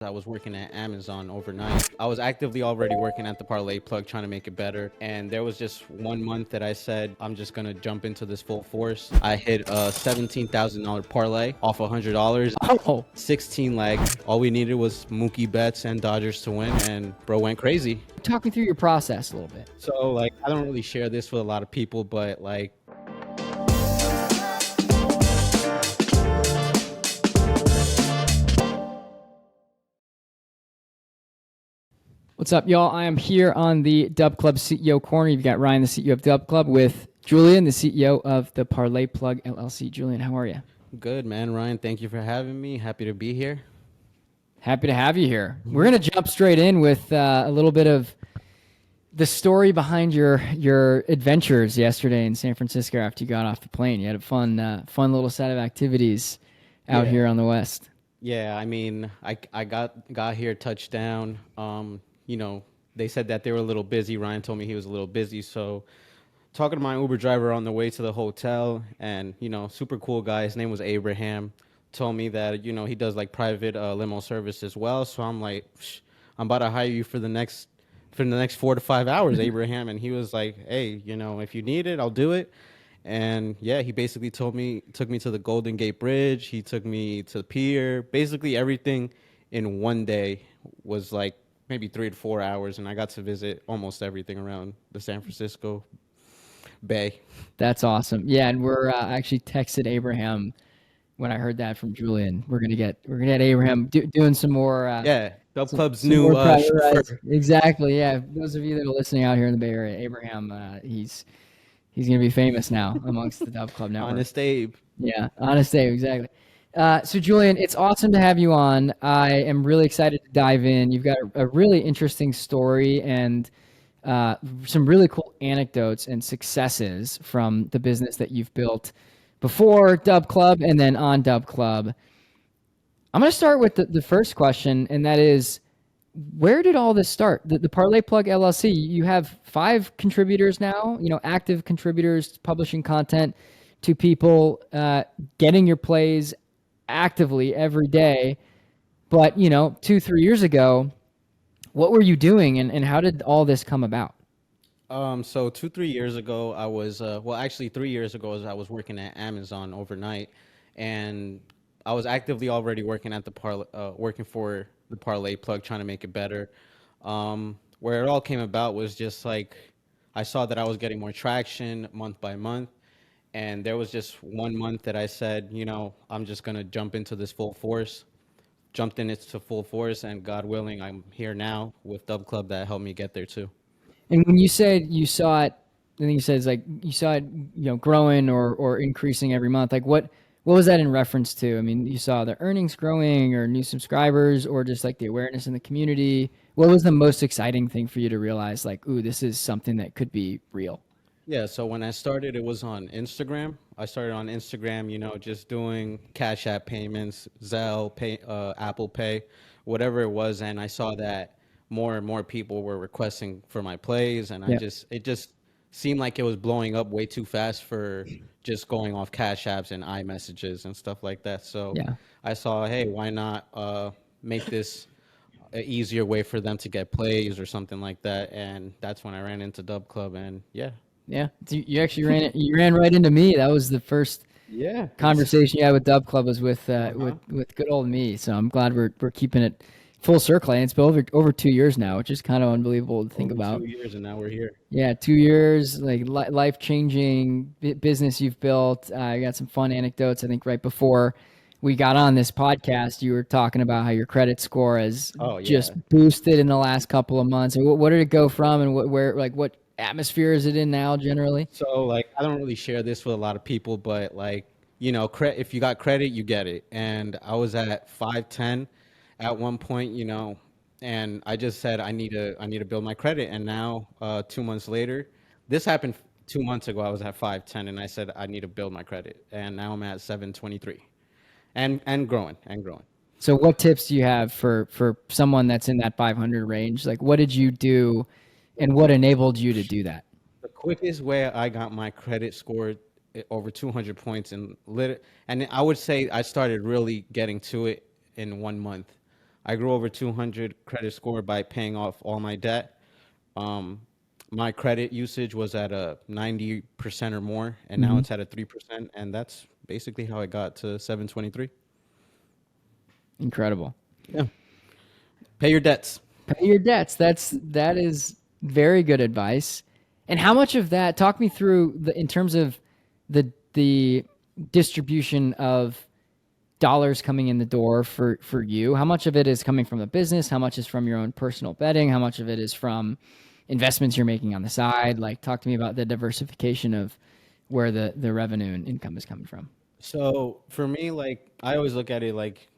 I was working at Amazon overnight. I was actively already working at the ParlayPlug trying to make it better. And there was just 1 month that I said, I'm just going to jump into this full force. I hit a $17,000 parlay off $100. Oh, 16 leg. All we needed was Mookie Betts and Dodgers to win, and bro went crazy. talk me through your process a little bit. So, like, I don't really share this with a lot of people, but like, What's up, y'all? I am here on the DubClub CEO Corner. You've got Ryan, the CEO of DubClub, with Julian, the CEO of the ParlayPlug LLC. Julian, how are you? good, man. Ryan, thank you for having me. Happy to be here. Happy to have you here. We're going to jump straight in with a little bit of the story behind your adventures yesterday in San Francisco after you got off the plane. You had a fun little set of activities out here on the West. Yeah, I mean, I got here touchdown. You know, they said that they were a little busy. Ryan told me he was a little busy, so talking to my Uber driver on the way to the hotel, and super cool guy. His name was Abraham. Told me that he does like private limo service as well. So I'm like, I'm about to hire you for the next 4 to 5 hours, Abraham. And he was like, hey, if you need it, I'll do it. And yeah, he basically took me to the Golden Gate Bridge. He took me to the pier. Basically everything in one day was like maybe 3 to 4 hours, and I got to visit almost everything around the San Francisco Bay. That's awesome. Yeah, and we're actually texted Abraham when I heard that from Julian. We're gonna get Abraham doing some more. Yeah, DubClub's some new more private chauffeur. rides. Exactly. Yeah. Those of you that are listening out here in the Bay Area, Abraham, he's gonna be famous now amongst the Dub Club network. Honest Abe. Yeah, Honest Dave, exactly. So Julian, it's awesome to have you on. I am really excited to dive in. You've got a really interesting story and some really cool anecdotes and successes from the business that you've built before Dub Club and then on Dub Club. I'm going to start with the first question, and that is, where did all this start? The ParlayPlug LLC, you have 5 contributors now, active contributors publishing content to people, getting your plays actively every day. But, 2-3 years ago, what were you doing and how did all this come about? So 2, 3 years ago, I was actually 3 years ago, I was working at Amazon overnight, and I was actively already working at working for the Parlay Plug, trying to make it better. Where it all came about was just like I saw that I was getting more traction month by month, and there was just 1 month that I said, I'm just gonna jump into this full force. Jumped in it to full force, and God willing, I'm here now with Dub Club that helped me get there too. And when you said you saw it, I think you said it's like you saw it, growing or increasing every month. Like what was that in reference to? I mean, you saw the earnings growing or new subscribers or just like the awareness in the community. What was the most exciting thing for you to realize like, ooh, this is something that could be real? Yeah, so when I started, it was on Instagram. I started on Instagram, just doing Cash App payments, Zelle, Apple Pay, whatever it was, and I saw that more and more people were requesting for my plays, and Yeah. it just seemed like it was blowing up way too fast for just going off Cash Apps and iMessages and stuff like that. So Yeah. I saw, hey, why not make this an easier way for them to get plays or something like that, and that's when I ran into Dub Club, and yeah. Yeah. You actually you ran right into me. That was the first Yeah. conversation you had with Dub Club was with good old me. So I'm glad we're keeping it full circle. And it's been over 2 years now, which is kind of unbelievable to think about. 2 years, and now we're here. Yeah, 2 years, like life changing business you've built. I got some fun anecdotes. I think right before we got on this podcast, you were talking about how your credit score has just boosted in the last couple of months. And what did it go from, and what atmosphere is it in now generally? So like, I don't really share this with a lot of people, but like, if you got credit, you get it. And I was at 510 at one point, and I just said I need to build my credit. And now 2 months later, this happened 2 months ago. I was at 510, and I said I need to build my credit. And now I'm at 723, and growing and growing. So what tips do you have for someone that's in that 500 range? Like, what did you do and what enabled you to do that? The quickest way I got my credit scored over 200 points and I would say I started really getting to it in 1 month. I grew over 200 credit score by paying off all my debt. Um, my credit usage was at a 90% or more, and now Hmm. it's at a 3%, and that's basically how I got to 723. Incredible. Yeah. Pay your debts. Pay your debts. That is very good advice. And how much of that? Talk me through in terms of the distribution of dollars coming in the door for you. How much of it is coming from the business? How much is from your own personal betting? How much of it is from investments you're making on the side? Like, talk to me about the diversification of where the revenue and income is coming from. So for me, like I always look at it like,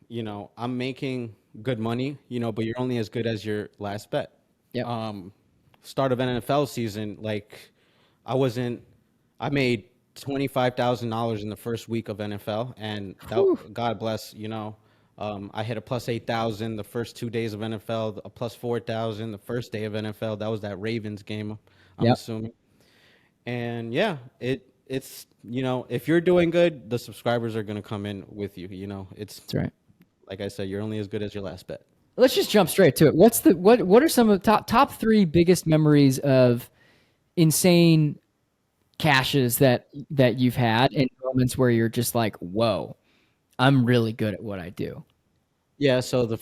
I'm making good money, but you're only as good as your last bet. Yep. Um, Start of NFL season, like I wasn't, I made $25,000 in the first week of NFL, and that Whew. God bless, I hit a plus 8,000 the first 2 days of NFL, a plus 4,000 the first day of NFL. That was that Ravens game, I'm Yep. assuming. And yeah, it's if you're doing good, the subscribers are gonna come in with you. It's That's right. like I said, you're only as good as your last bet. Let's just jump straight to it. What are some of the top three biggest memories of insane cashes that you've had and moments where you're just like, whoa, I'm really good at what I do. Yeah. So l- the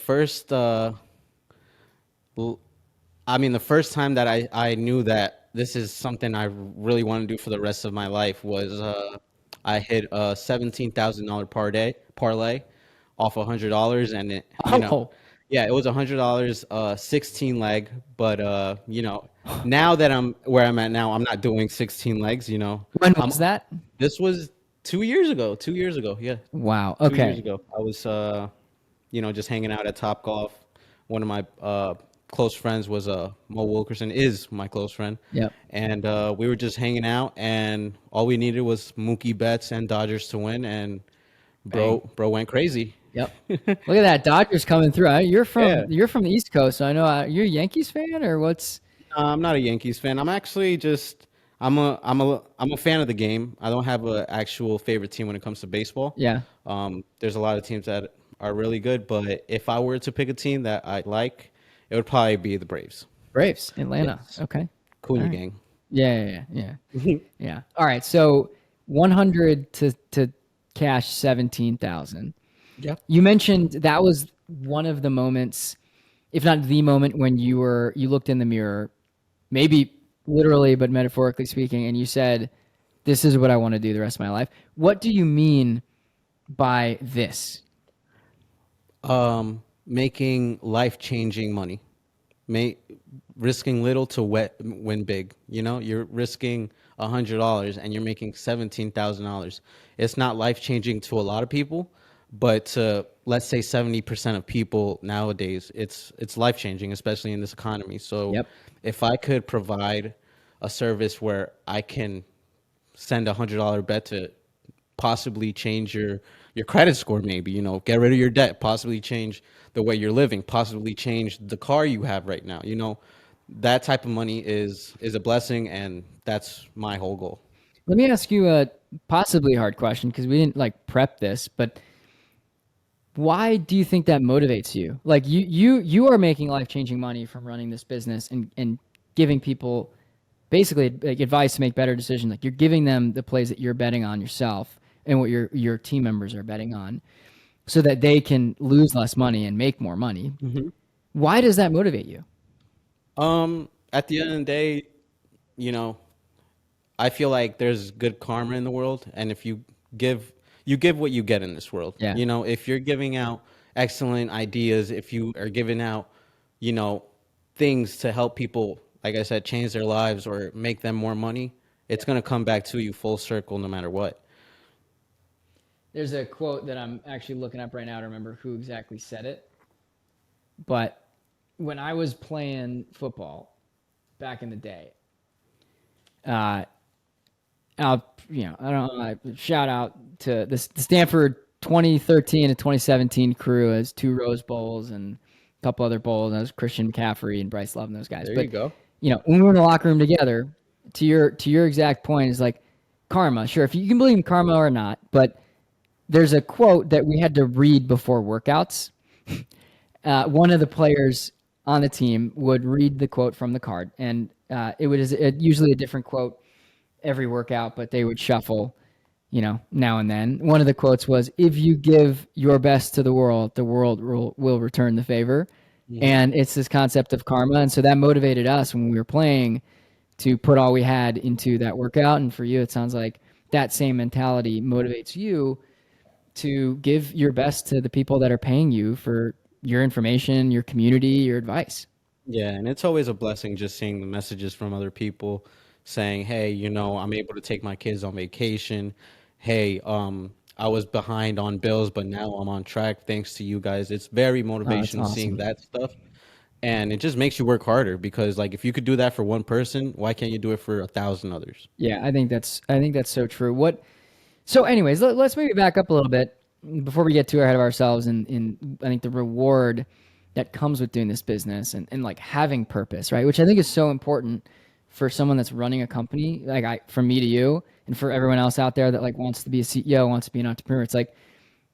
first time that I knew that this is something I really want to do for the rest of my life was I hit a $17,000 parlay off $100, and Oh, yeah, it was $100, 16 leg. But now that I'm where I'm at now, I'm not doing 16 legs. when I'm was that? This was 2 years ago. 2 years ago, yeah, Wow. 2 years Okay. ago. I was just hanging out at Top Golf. One of my close friends was Mo Wilkerson, is my close friend, Yep. and we were just hanging out, and all we needed was Mookie Betts and Dodgers to win, and Bang. bro went crazy. Yep. Look at that, Dodgers coming through. You're Yeah. from the East Coast, so I know you're a Yankees fan or what's? I'm not a Yankees fan. I'm actually just I'm a fan of the game. I don't have an actual favorite team when it comes to baseball. Yeah, There's a lot of teams that are really good, but if I were to pick a team that I like, it would probably be the Braves. Braves, Atlanta. Yes, Okay. All Cunha right. gang. Yeah. Yeah. All right. So 100 to cash 17,000. Yep. You mentioned that was one of the moments, if not the moment, when you looked in the mirror, maybe literally, but metaphorically speaking, and you said, "This is what I want to do the rest of my life." What do you mean by this? Making life-changing money. May Risking little to win big. You're risking $100 and you're making $17,000. It's not life-changing to a lot of people, but to, let's say, 70% of people nowadays, it's life-changing, especially in this economy. So Yep. if I could provide a service where I can send $100 bet to possibly change your credit score, maybe, get rid of your debt, possibly change the way you're living, possibly change the car you have right now. That type of money is a blessing, and that's my whole goal. Let me ask you a possibly hard question because we didn't like prep this, but why do you think that motivates you? Like you are making life-changing money from running this business and giving people basically like advice to make better decisions. Like you're giving them the plays that you're betting on yourself and what your team members are betting on so that they can lose less money and make more money. Why does that motivate you? At the end of the day, you know, I feel like there's good karma in the world, and if give you give what you get in this world. Yeah. If you're giving out excellent ideas, if you are giving out, you know, things to help people, like I said, change their lives or make them more money, it's gonna come back to you full circle no matter what. There's a quote that I'm actually looking up right now to remember who exactly said it. But when I was playing football back in the day, uh, I don't know, shout out to the Stanford 2013 to 2017 crew as two Rose Bowls and a couple other bowls. That was Christian McCaffrey and Bryce Love and those guys. There But you go. when we were in the locker room together, to your exact point is like karma. Sure, if you can believe in karma or not, but there's a quote that we had to read before workouts, one of the players on the team would read the quote from the card, and it was usually a different quote every workout, but they would shuffle, now and then. One of the quotes was, "If you give your best to the world will return the favor." Hmm. And it's this concept of karma, and so that motivated us when we were playing to put all we had into that workout. And for you, it sounds like that same mentality motivates you to give your best to the people that are paying you for your information, your community, your advice. Yeah, and it's always a blessing just seeing the messages from other people saying, "Hey, I'm able to take my kids on vacation. Hey, I was behind on bills, but now I'm on track thanks to you guys." It's very Oh, that's motivational seeing awesome. that stuff, and it just makes you work harder because, like, if you could do that for one person, why can't you do it for 1,000 others? Yeah, I think that's so true. So anyways, let's maybe back up a little bit before we get too ahead of ourselves in I think the reward that comes with doing this business and like having purpose, right? Which I think is so important for someone that's running a company, like from me to you and for everyone else out there that like wants to be a CEO, wants to be an entrepreneur. It's like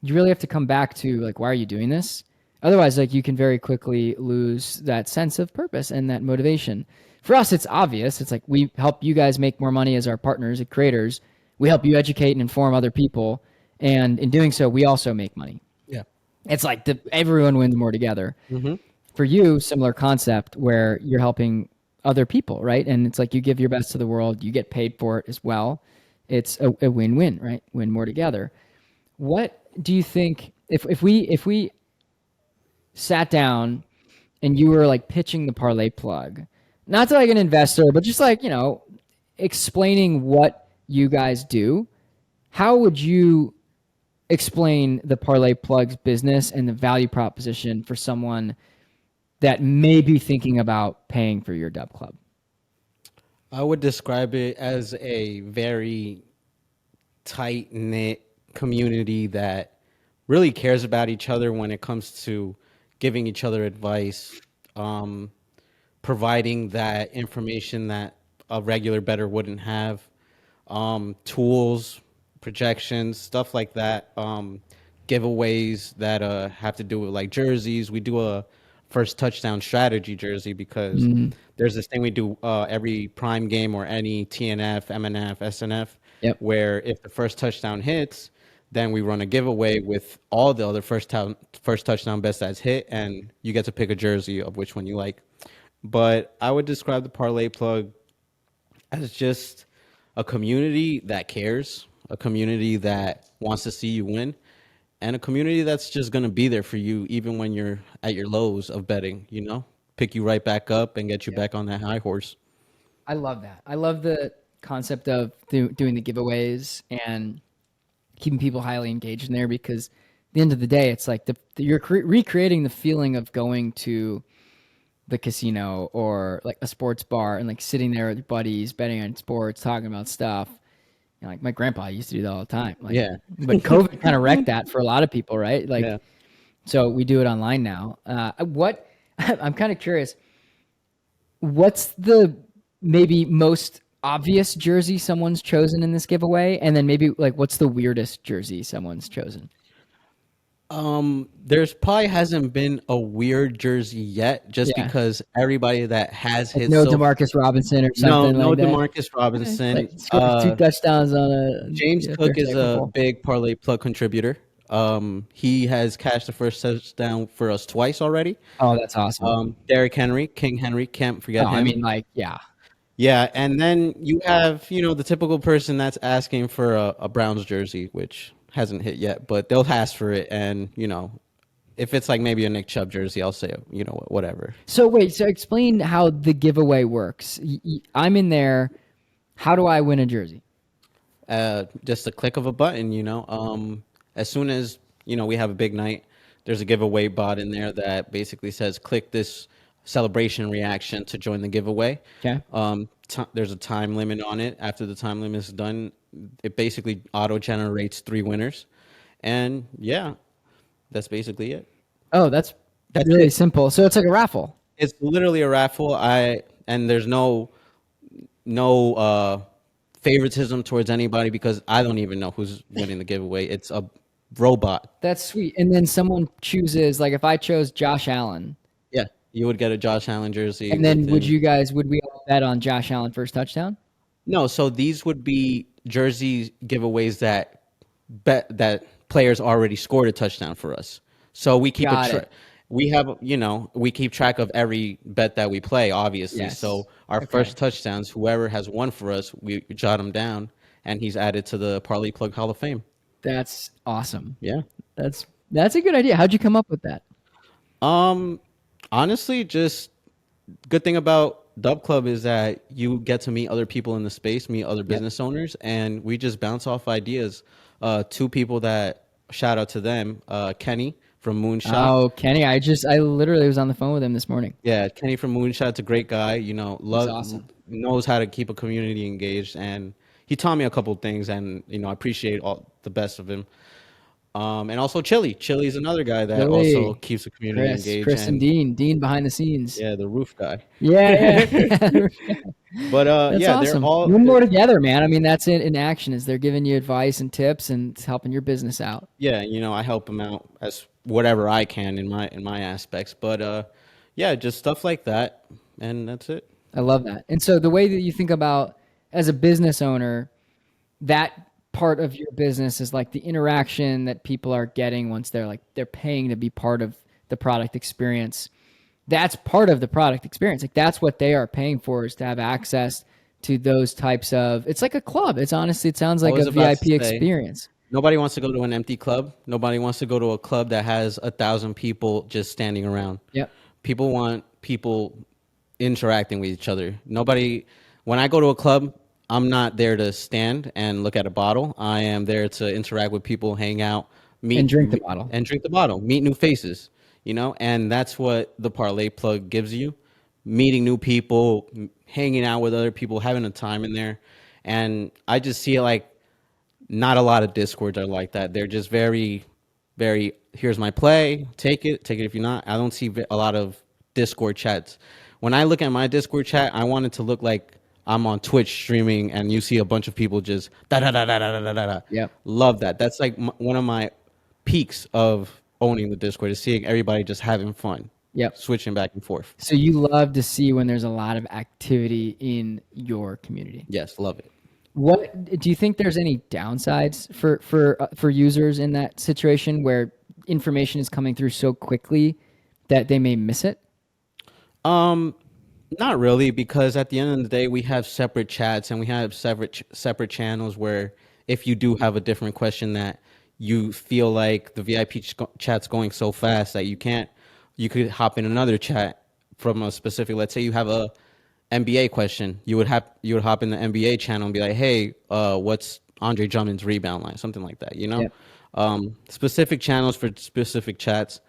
you really have to come back to like, why are you doing this? Otherwise, like you can very quickly lose that sense of purpose and that motivation. For us, it's obvious. It's like we help you guys make more money as our partners and creators. We help you educate and inform other people, and in doing so, we also make money. Yeah. It's like everyone wins more together. Hmm. For you, similar concept where you're helping other people, right? And it's like you give your best to the world, you get paid for it as well. It's a win-win, right? Win more together. What do you think if we sat down and you were like pitching the parlay plug, not to like an investor, but just like, explaining what you guys do, how would you explain the parlay plug's business and the value proposition for someone that may be thinking about paying for your dub club? I would describe it as a very tight knit community that really cares about each other when it comes to giving each other advice, um, providing that information that a regular better wouldn't have, tools, projections, stuff like that, giveaways that have to do with like jerseys. We do a first touchdown strategy jersey because Mm, there's this thing we do every prime game or any TNF, MNF, SNF, yep. where if the first touchdown hits, then we run a giveaway with all the other first touchdown bets that's hit, and you get to pick a jersey of which one you like. But I would describe the Parlay Plug as just a community that cares, a community that wants to see you win, and a community that's just going to be there for you even when you're at your lows of betting, pick you right back up and get you back on that high horse. I love that. I love the concept of doing the giveaways and keeping people highly engaged in there because at the end of the day, it's like you're recreating the feeling of going to the casino or like a sports bar and like sitting there with your buddies, betting on sports, talking about stuff. Like my grandpa used to do that all the time. Like, Yeah. but COVID kind of wrecked that for a lot of people, right? Like, Yeah. so we do it online now. What I'm kind of curious, what's the maybe most obvious jersey someone's chosen in this giveaway, and then maybe like what's the weirdest jersey someone's chosen? There's probably hasn't been a weird jersey yet, just Yeah, because everybody that has like hit no so Demarcus Robinson or no, something no like that. Demarcus Robinson. Like scored two touchdowns on James a Cook Thursday is April a Fool. big parlay plug contributor. He has cashed the first touchdown for us twice already. Oh, that's awesome. Derrick Henry, King Henry, can't Oh, forget I him. mean, like, yeah. Yeah, and then you have, the typical person that's asking for a Browns jersey, which hasn't hit yet, but they'll ask for it. And, if it's like maybe a Nick Chubb jersey, I'll say, whatever. So wait, so explain how the giveaway works. I'm in there. How do I win a jersey? Just a click of a button, as soon as, we have a big night, there's a giveaway bot in there that basically says, click this celebration reaction to join the giveaway. Okay. There's a time limit on it. After the time limit is done, it basically auto generates 3 winners. And yeah, that's basically it. Oh, that's That's really it. simple. So it's like a raffle. It's literally a raffle. And there's no favoritism towards anybody because I don't even know who's winning the giveaway. It's a robot. That's sweet. And then someone chooses, like if I chose Josh Allen, Yeah, you would get a Josh Allen jersey and then within. would we all bet on Josh Allen first touchdown? No, so these would be jersey giveaways that bet that players already scored a touchdown for us. So we keep a Got it. we have, we keep track of every bet that we play, obviously. Yes. So our Okay. first touchdowns, whoever has won for us, we jot them down, and he's added to the Parlay Plug Hall of Fame. That's awesome. Yeah. That's a good idea. How'd you come up with that? Um, Honestly, just good thing about Dub Club is that you get to meet other people in the space, meet other Yep. business owners, and we just bounce off ideas. Two people that shout out to them, Kenny from Moonshot. Oh, Kenny, I literally was on the phone with him this morning. Yeah, Kenny from Moonshot's a great guy. He's Love awesome. knows how to keep a community engaged, and he taught me a couple things, and I appreciate all the best of him. And also Chili. Chili's another guy that also Billy, keeps the community engaged, Chris and and Dean behind the scenes. yeah, the roof guy. Yeah, yeah. But That's yeah, they're awesome. all One more together, man. I mean, that's it in action. Is they're giving you advice and tips and it's helping your business out. yeah, I help them out as whatever I can in my aspects. But yeah, just stuff like that, and that's it. I love that. And so the way that you think about as a business owner, that part of your business is like the interaction that people are getting once they're paying to be part of the product experience. That's part of the product experience. Like that's what they are paying for, is to have access to those types of, it's like a club. It's honestly, it sounds I like was a about to VIP say, experience. nobody wants to go to an empty club. Nobody wants to go to a club that has 1,000 people just standing around. Yep. People want people interacting with each other. Nobody, when I go to a club, I'm not there to stand and look at a bottle. I am there to interact with people, hang out, And meet, drink the bottle. and drink the bottle, meet new faces, and that's what the Parlay Plug gives you. Meeting new people, hanging out with other people, having a time in there. And I just see it like not a lot of discords are like that. They're just very, very, here's my play, take it if you're not. I don't see a lot of Discord chats. When I look at my Discord chat, I want it to look like I'm on Twitch streaming and you see a bunch of people just da da da da da da da da. Yep. Love that. That's like one of my peaks of owning the Discord, is seeing everybody just having fun, Yep. switching back and forth. So you love to see when there's a lot of activity in your community. Yes, love it. What do you think there's any downsides for users in that situation where information is coming through so quickly that they may miss it? Um, Not really, because at the end of the day, we have separate chats and we have separate channels where if you do have a different question that you feel like the VIP chat's going so fast that you could hop in another chat from a specific. Let's say you have a NBA question, you would hop in the NBA channel and be like, hey, what's Andre Drummond's rebound line, something like that. Yep. Specific channels for specific chats,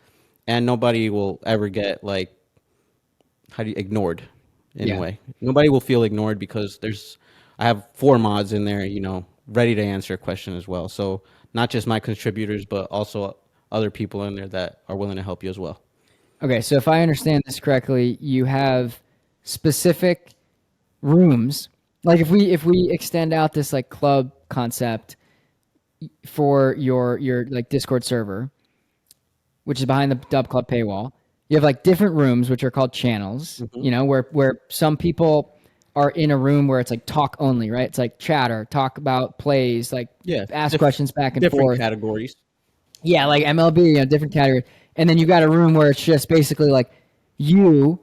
and nobody will ever get like ignored Yeah. anyway. Nobody will feel ignored because I have 4 mods in there, ready to answer a question as well. So not just my contributors, but also other people in there that are willing to help you as well. Okay, so if I understand this correctly, you have specific rooms. Like if we extend out this like club concept for your like Discord server, which is behind the Dub Club paywall, you have like different rooms which are called channels, where some people are in a room where it's like talk only, right? It's like chatter, talk about plays, like Yeah, ask questions back and different forth. categories. Yeah, like MLB, different category. And then you got a room where it's just basically like you,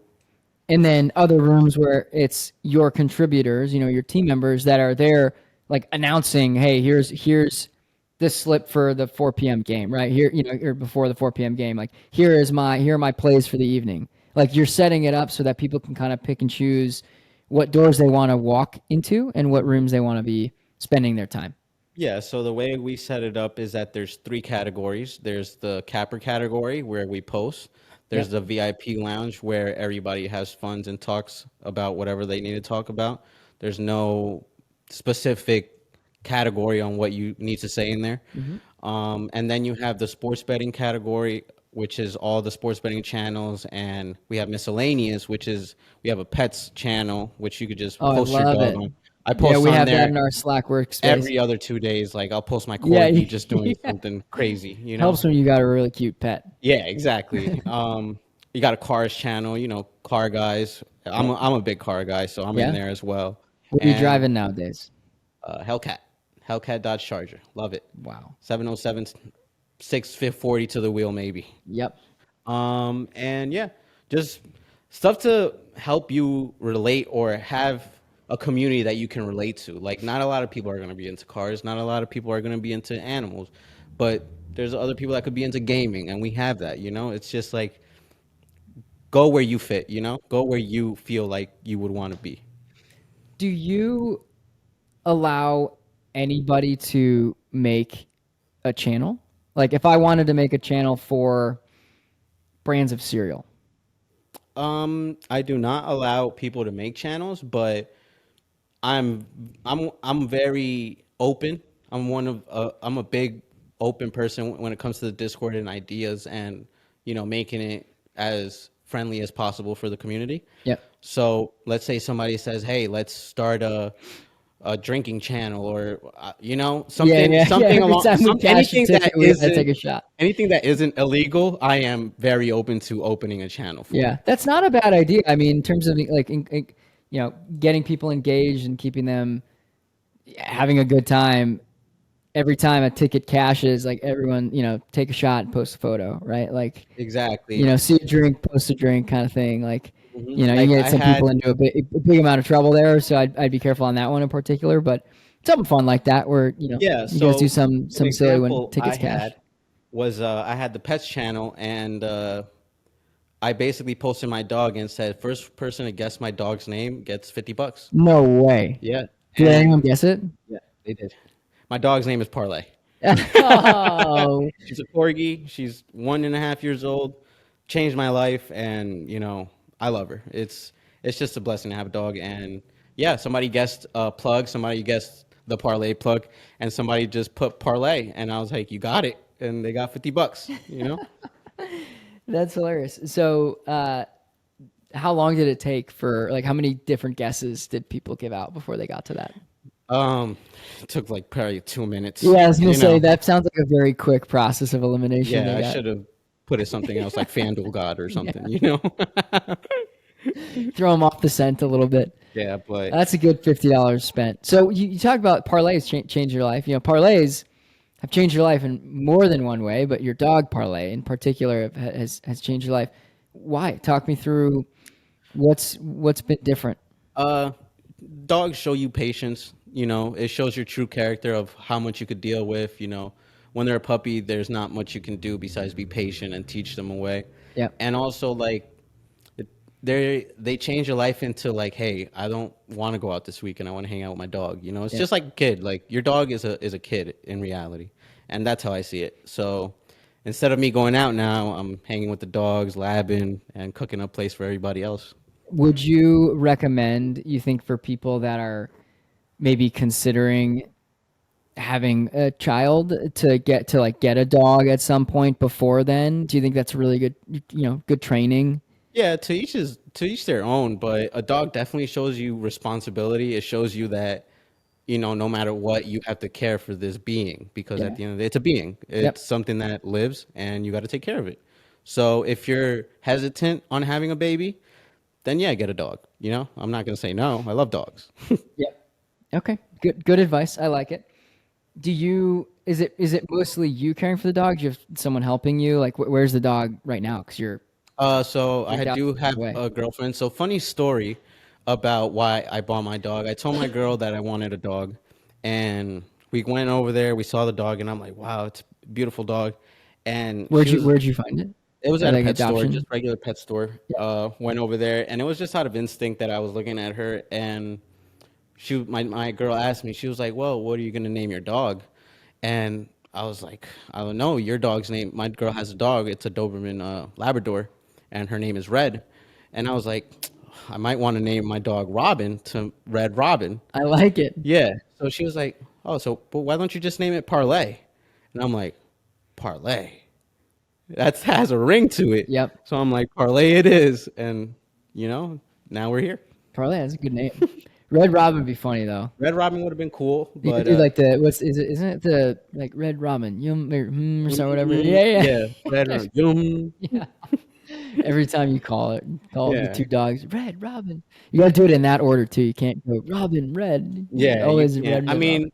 and then other rooms where it's your contributors, your team members that are there, like announcing, hey, here's this slip for the 4 p.m. game, right here, or before the 4 p.m. game. Like here are my plays for the evening. Like you're setting it up so that people can kind of pick and choose what doors they want to walk into and what rooms they want to be spending their time. Yeah, so the way we set it up is that there's 3 categories. There's the capper category where we post. There's the VIP lounge where everybody has funds and talks about whatever they need to talk about. There's no specific category on what you need to say in there. And then you have the sports betting category, which is all the sports betting channels, and we have miscellaneous, which is we have a pets channel, which you could just Oh, I post your love dog it. on. I Yeah, post we on have that there in our Slack workspace. every other 2 days. Like I'll post my Yeah, corgi just doing yeah. something crazy, you know? Helps when you got a really cute pet. Yeah, exactly. You got a cars channel, you know, car guys. I'm a big car guy, so I'm in Yeah. there as well. What are you And driving nowadays? Hellcat, Hellcat Dodge Charger, love it. Wow. 707, 640 to the wheel, maybe. Yep. And yeah, just stuff to help you relate or have a community that you can relate to. Like, not a lot of people are going to be into cars, not a lot of people are going to be into animals, but there's other people that could be into gaming, and we have that, you know? It's just like go where you fit, you know? Go where you feel like you would want to be. Do you allow anybody to make a channel? Like if I wanted to make a channel for brands of cereal. I do not allow people to make channels, but I'm I'm very open. I'm a big open person when it comes to the Discord and ideas and you know making it as friendly as possible for the community. Yep. So let's say somebody says, "Hey, let's start a drinking channel," or you know Yeah, yeah, yeah. something Every along time we cash a ticket, we gotta take a shot. anything that isn't illegal. I am very open to opening a channel for. Yeah, that's not a bad idea. I mean, in terms of like, you know, getting people engaged and keeping them having a good time. Every time a ticket cashes, like everyone, you know, take a shot and post a photo, right? Like, you Exactly. know, see a drink, post a drink, kind of thing. Like, you know, you Like can get I some people had into a big amount of trouble there, so I'd be careful on that one in particular. But something fun like that, where you know, Yeah, you guys do so an some silly when example I tickets cash. had was I had the pets channel and I basically posted my dog and said first person to guess my dog's name gets $50. No way. Yeah, Did and anyone guess it? yeah, they did. My dog's name is Parlay. Oh, She's a corgi. She's 1.5 years old. Changed my life, and you know I love her. It's just a blessing to have a dog. And yeah, somebody guessed plug. Somebody guessed the parlay plug, and somebody just put parlay, and I was like, you got it, and they got $50. You know. that's hilarious. So, how long did it take for like how many different guesses did people give out before they got to that? Um, it took like probably 2 minutes. Yeah, I was gonna You say know. that sounds like a very quick process of elimination. Yeah, They I got should have put it something else like FanDuel God or yeah, something. You know. throw them off the scent a little bit. Yeah, but That's a good $50 spent. So you talk about parlays change your life. You know, parlays have changed your life in more than one way, but your dog parlay in particular has changed your life. Why? Talk me through what's been different. uh, dogs show you patience. You know, it shows your true character of how much you could deal with. You know, when they're a puppy, there's not much you can do besides be patient and teach them a way. Yeah, And also, like, they change your life into like, hey, I don't want to go out this weekend. I want to hang out with my dog. You know, it's yeah. just like a kid. Like your dog is a kid in reality, and that's how I see it. So instead of me going out now, I'm hanging with the dogs, labbing, and cooking up place for everybody else. Would you recommend, you think, for people that are maybe considering having a child to get a dog at some point before then? Do you think that's really good, you know, good training? Yeah, to each their own, but a dog definitely shows you responsibility. It shows you that, you know, no matter what, you have to care for this being because at Yeah. the end of the day, it's a being. Yep. It's something that lives and you got to take care of it. So if you're hesitant on having a baby, then yeah, get a dog. You know, I'm not going to say no. I love dogs. Yep. Okay. Good advice. I like it. Do you is it mostly you caring for the dog? Do you have someone helping you? Like where's the dog right now? Because So your dog do have away. a girlfriend. So funny story about why I bought my dog. I told my girl that I wanted a dog, and we went over there. We saw the dog, and I'm like, wow, it's a beautiful dog. And she was Where'd you find it? it was Or at a like pet store, adoption? just regular pet store. Yeah. Went over there, and it was just out of instinct that I was looking at her, and my girl asked me, she was like, well, what are you gonna name your dog? And I was like, I don't know, your dog's name. My girl has a dog. It's a Doberman Labrador, and her name is Red. And I was like, I might want to name my dog Robin to Red Robin. I like it. Yeah. So she was like, oh, so but why don't you just name it Parlay? And I'm like, Parlay. That has a ring to it. Yep. So I'm like, Parlay it is. And you know, now we're here. Parlay, that's a good name. Red Robin would be funny though. Red Robin would have been cool, You could but do like the what's is it? Isn't it the like Red Robin? Yum or so whatever. yeah, Red Yeah. Robin. Yeah. Every time you call the Yeah, two dogs, Red, Robin. You got to do it in that order too. You can't go Robin, Red. yeah, you Always can't. Red, I Red, Robin. mean,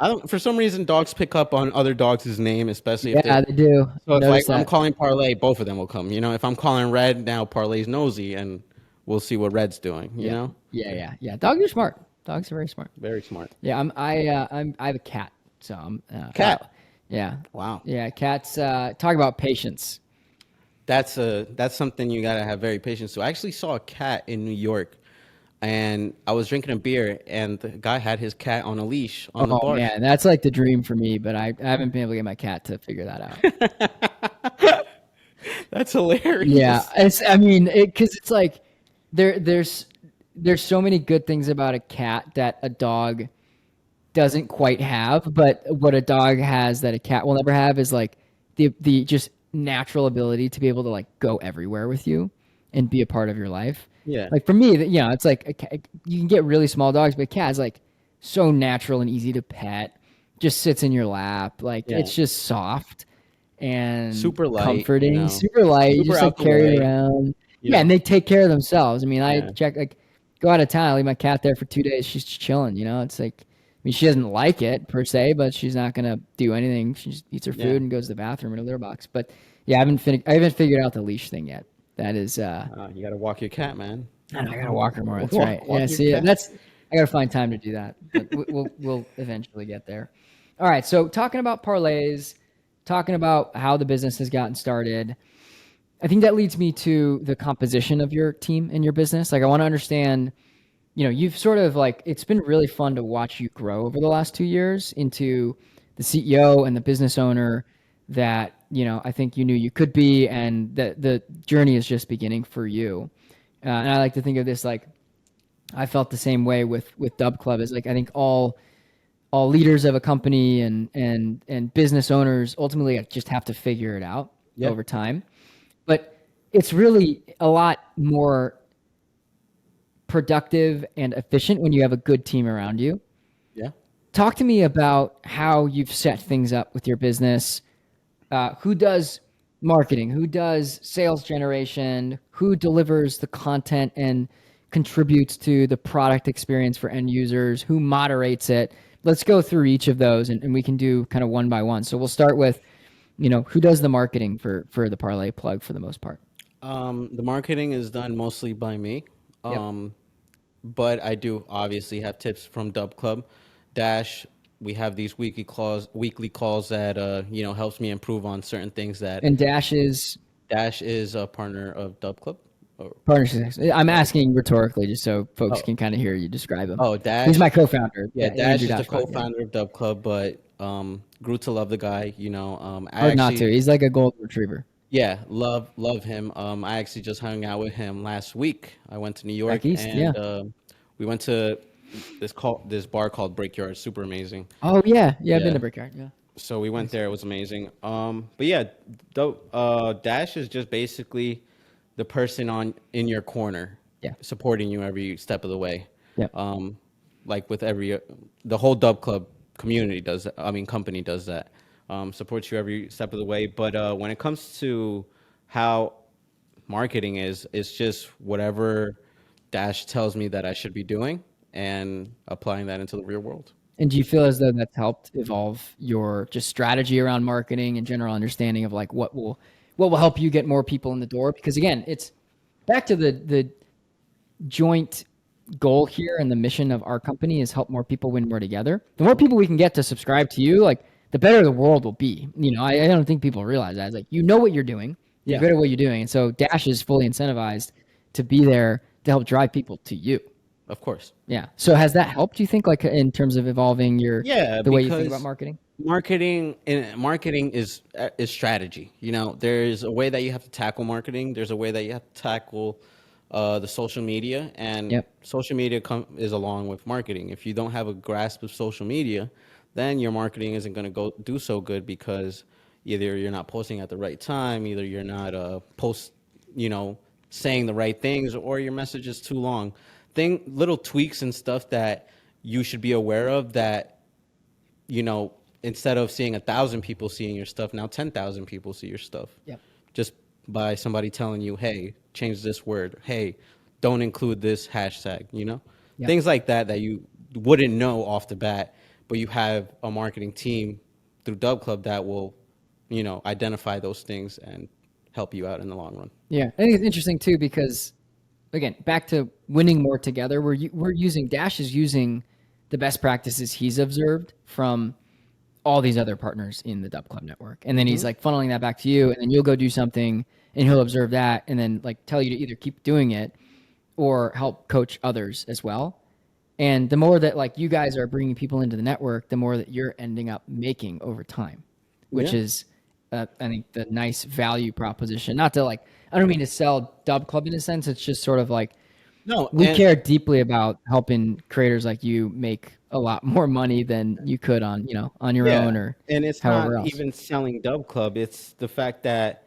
I don't. For some reason, dogs pick up on other dogs' name, especially if they're. Yeah, they do. So if Notice I'm that. calling Parlay, both of them will come. If I'm calling Red now, Parlay's nosy, and we'll see what Red's doing. Yeah, yeah. Dogs are smart. Dogs are very smart. Very smart. Yeah, I have a cat, so I'm Cat. yeah, Wow. yeah. Cats talk about patience. That's something you gotta have very patience to. I actually saw a cat in New York, and I was drinking a beer, and the guy had his cat on a leash on the Oh bar. man, that's like the dream for me, but I haven't been able to get my cat to figure that out. That's Yeah, hilarious. I mean, because it's like there's so many good things about a cat that a dog doesn't quite have, but what a dog has that a cat will never have is like the just natural ability to be able to like go everywhere with you and be a part of your life. Yeah, Like for me, it's like you can get really small dogs, but a cat is like so natural and easy to pet. Just sits in your lap, like yeah. it's just soft and Super light, comforting, super light. You super just like out the carry it way, around. you Yeah, and know. they take care of themselves. I mean, I Yeah, check like go out of town, I leave my cat there for 2 days. She's just chilling. It's like I mean, she doesn't like it per se, but she's not gonna do anything. She just eats her yeah. food and goes to the bathroom in a litter box. But yeah, I haven't figured out the leash thing yet. That is, You gotta walk your cat, man. I gotta walk her more. That's right. Walk Yeah, your see, cat. I gotta find time to do that, but we'll eventually get there. All right, so talking about parlays, talking about how the business has gotten started. I think that leads me to the composition of your team and your business. Like, I want to understand. You've sort of like it's been really fun to watch you grow over the last 2 years into the CEO and the business owner that I think you knew you could be, and that the journey is just beginning for you. And I like to think of this like I felt the same way with DubClub. Is like I think all leaders of a company and business owners ultimately like, just have to figure it out Yeah, over time. But it's really a lot more productive and efficient when you have a good team around you. yeah. Talk to me about how you've set things up with your business. Who does marketing? Who does sales generation? Who delivers the content and contributes to the product experience for end users? Who moderates it? Let's go through each of those and we can do kind of one by one. So we'll start with, who does the marketing for the Parlay Plug for the most part? The marketing is done mostly by me. Yep. Um, but I do obviously have tips from Dub Club. Dash, we have these weekly calls that helps me improve on certain things that And Dash is Dash is a partner of Dub Club. Or, partnerships. I'm yeah. asking rhetorically just so folks Oh, can kind of hear you describe him. oh, He's my Dash. co-founder. Yeah, Dash Andrew is the Dashclub. Yeah. co-founder of Dub Club, but grew to love the guy. I Hard not to. actually, He's like a golden retriever. yeah, love him. I actually just hung out with him last week. I went to New Back York, east. Yeah. and we went to this bar called Brickyard. Super amazing. Oh yeah. Yeah. I've been Yeah. to Brickyard. Yeah. So we went there. It was amazing. But yeah, Dash is just basically the person in your corner, Yeah. supporting you every step of the way. Yeah. Um, like with the whole Dub Club community does that. I mean, company does that. Supports you every step of the way. But when it comes to how marketing is, it's just whatever Dash tells me that I should be doing and applying that into the real world. And do you feel as though that's helped evolve your just strategy around marketing and general understanding of like what will help you get more people in the door? Because again, it's back to the joint goal here and the mission of our company is help more people win more together. The more people we can get to subscribe to you, like the better the world will be. I don't think people realize that. It's like what you're doing, you're Yeah, good at what you're doing, and so Dash is fully incentivized to be there to help drive people to you. of course. Yeah. So has that helped you think like in terms of evolving Yeah, the way you think about because marketing? marketing is strategy. There's a way that you have to tackle marketing. There's a way that you have to tackle the social media, and Yep. social media is along with marketing. If you don't have a grasp of social media, then your marketing isn't going to go do so good because either you're not posting at the right time, either you're not saying the right things, or your message is too long. little tweaks and stuff that you should be aware of that, instead of seeing 1,000 people seeing your stuff, now 10,000 people see your stuff. Yep. Just by somebody telling you, hey, change this word. Hey, don't include this hashtag, Yep. Things like that you wouldn't know off the bat, but you have a marketing team through DubClub that will, identify those things and help you out in the long run. Yeah, I think it's interesting too because, again, back to winning more together. Dash is using the best practices he's observed from all these other partners in the DubClub network, and then he's like funneling that back to you, and then you'll go do something, and he'll observe that, and then like tell you to either keep doing it or help coach others as well. And the more that like you guys are bringing people into the network, the more that you're ending up making over time, which is I think the nice value proposition. Not to like, I don't mean to sell DubClub in a sense. It's just sort of like, no, we care deeply about helping creators like you make a lot more money than you could on your own or and it's however not else. even selling DubClub. It's the fact that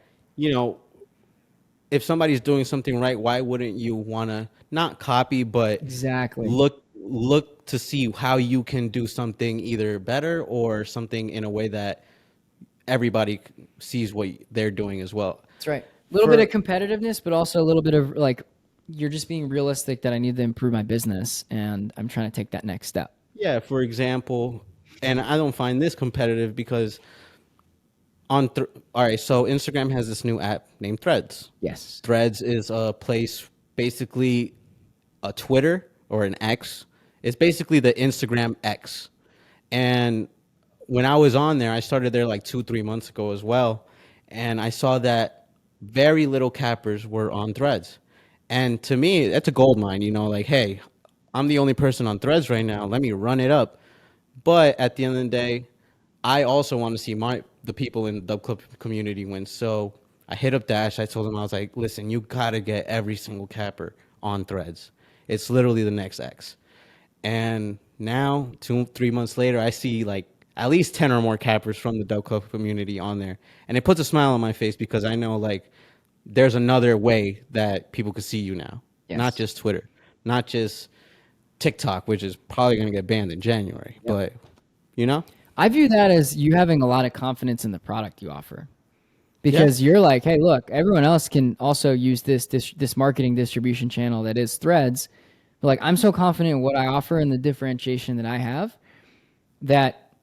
if somebody's doing something right, why wouldn't you want to not copy, but Exactly. look to see how you can do something either better or something in a way that everybody sees what they're doing as well. That's right. A little bit of competitiveness, but also a little bit of like, you're just being realistic that I need to improve my business and I'm trying to take that next step. Yeah, for example, and I don't find this competitive because all right, so Instagram has this new app named Threads. Yes. Threads is a place, basically a Twitter or an X. It's basically the Instagram X. And when I was on there, I started there like 2-3 months ago as well. And I saw that very little cappers were on Threads. And to me, that's a gold mine, like, hey, I'm the only person on Threads right now. Let me run it up. But at the end of the day, I also want to see the people in the DubClub community win. So I hit up Dash. I told him, I was like, listen, you got to get every single capper on Threads. It's literally the next X. And now, 2-3 months later, I see like at least 10 or more cappers from the DubClub community on there. And it puts a smile on my face because I know like there's another way that people could see you now. Yes. Not just Twitter, not just TikTok, which is probably going to get banned in January. Yep. But, I view that as you having a lot of confidence in the product you offer. Because you're like, hey, look, everyone else can also use this marketing distribution channel that is Threads. But like, I'm so confident in what I offer and the differentiation that I have that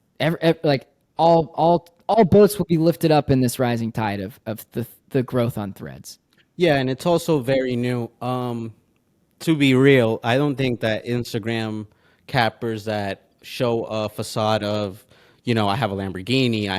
like all boats will be lifted up in this rising tide of the growth on Threads. Yeah, and it's also very new. To be real, I don't think that Instagram cappers that show a facade of, I have a Lamborghini, I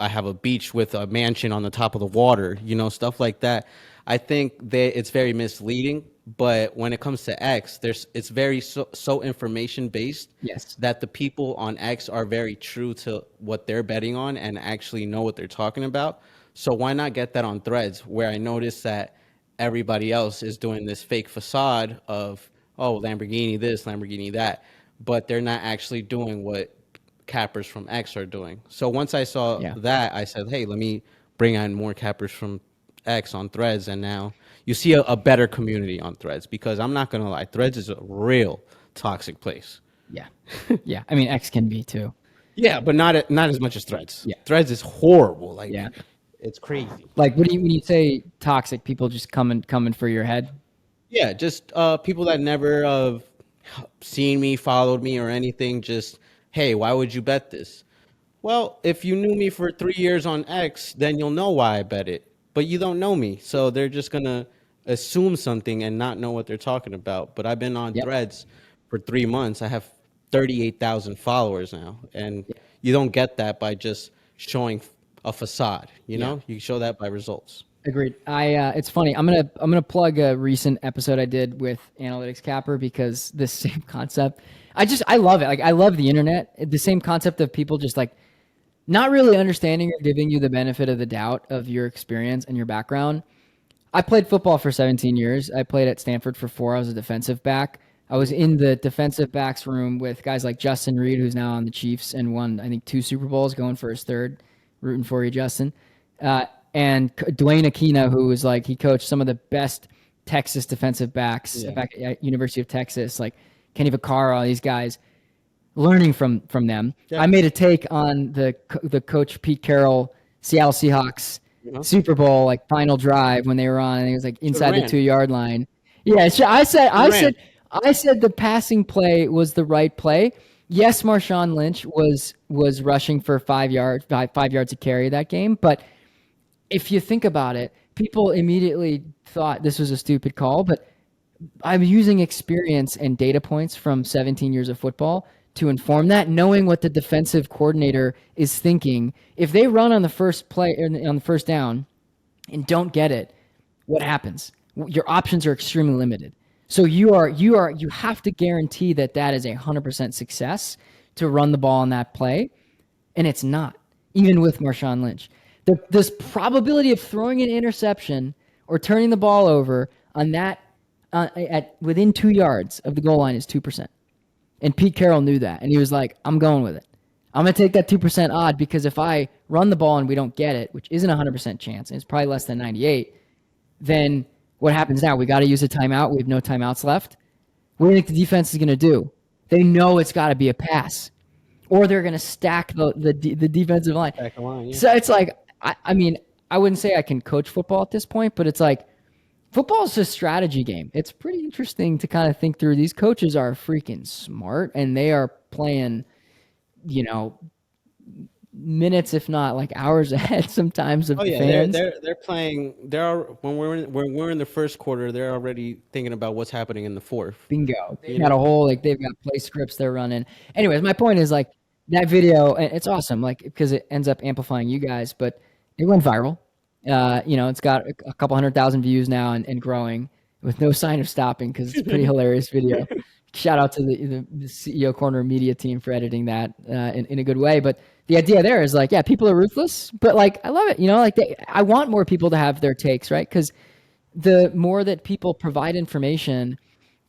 have a beach with a mansion on the top of the water, stuff like that. I think that it's very misleading. But when it comes to X, it's very so information based. Yes. That the people on X are very true to what they're betting on and actually know what they're talking about. So why not get that on Threads, where I notice that everybody else is doing this fake facade of, oh, Lamborghini this, Lamborghini that, but they're not actually doing what cappers from X are doing. So once I saw that, I said, hey, let me bring on more cappers from X on Threads, and now you see a better community on Threads, because I'm not going to lie, Threads is a real toxic place. Yeah. Yeah. I mean, X can be too. Yeah, but not as much as Threads. Yeah. Threads is horrible. Like, it's crazy. Like, when you say toxic, people just coming for your head? Yeah, just people that never seen me, followed me, or anything. Just, hey, why would you bet this? Well, if you knew me for 3 years on X, then you'll know why I bet it. But you don't know me, so they're just gonna assume something and not know what they're talking about. But I've been on Threads for 3 months. I have 38,000 followers now, and you don't get that by just showing a facade. You show that by results. Agreed. It's funny. I'm gonna plug a recent episode I did with Analytics Capper, because this same concept, I love it. Like, I love the internet. The same concept of people just like not really understanding or giving you the benefit of the doubt of your experience and your background. I played football for 17 years. I played at Stanford for 4. I was a defensive back. I was in the defensive backs room with guys like Justin Reed, who's now on the Chiefs and won, I think, 2 Super Bowls, going for his 3rd. Rooting for you, Justin. And Dwayne Aquino, who was like, he coached some of the best Texas defensive backs back at University of Texas, like Kenny Vaccaro, all these guys, learning from them. Yeah. I made a take on the coach Pete Carroll Seattle Seahawks Super Bowl like final drive when they were on, and it was like inside the 2-yard line. Yeah, I said the passing play was the right play. Yes, Marshawn Lynch was rushing for 5 yards to carry that game, but if you think about it, people immediately thought this was a stupid call, but I'm using experience and data points from 17 years of football to inform that, knowing what the defensive coordinator is thinking. If they run on the first play on the first down and don't get it, what happens? Your options are extremely limited. So you have to guarantee that is 100% success to run the ball on that play, and it's not, even with Marshawn Lynch. This probability of throwing an interception or turning the ball over on that at within 2 yards of the goal line is 2%. And Pete Carroll knew that, and he was like, I'm going with it. I'm going to take that 2% odd, because if I run the ball and we don't get it, which isn't a 100% chance, and it's probably less than 98, then what happens now? We got to use a timeout. We have no timeouts left. What do you think the defense is going to do? They know it's got to be a pass, or they're going to stack the defensive line. Stack the line, yeah. So it's like, I mean, I wouldn't say I can coach football at this point, but it's like, football is a strategy game. It's pretty interesting to kind of think through. These coaches are freaking smart, and they are playing, minutes, if not like hours ahead sometimes of fans. They're playing. When we're in the first quarter, they're already thinking about what's happening in the fourth. Bingo. They've got a whole, they've got play scripts they're running. Anyways, my point is like that video, and it's awesome, like, because it ends up amplifying you guys, but it went viral. It's got a couple 100,000 views now and growing with no sign of stopping, because it's a pretty hilarious video. Shout out to the CEO Corner media team for editing that in a good way. But the idea there is like, yeah, people are ruthless, but like, I love it. I want more people to have their takes, right? Because the more that people provide information,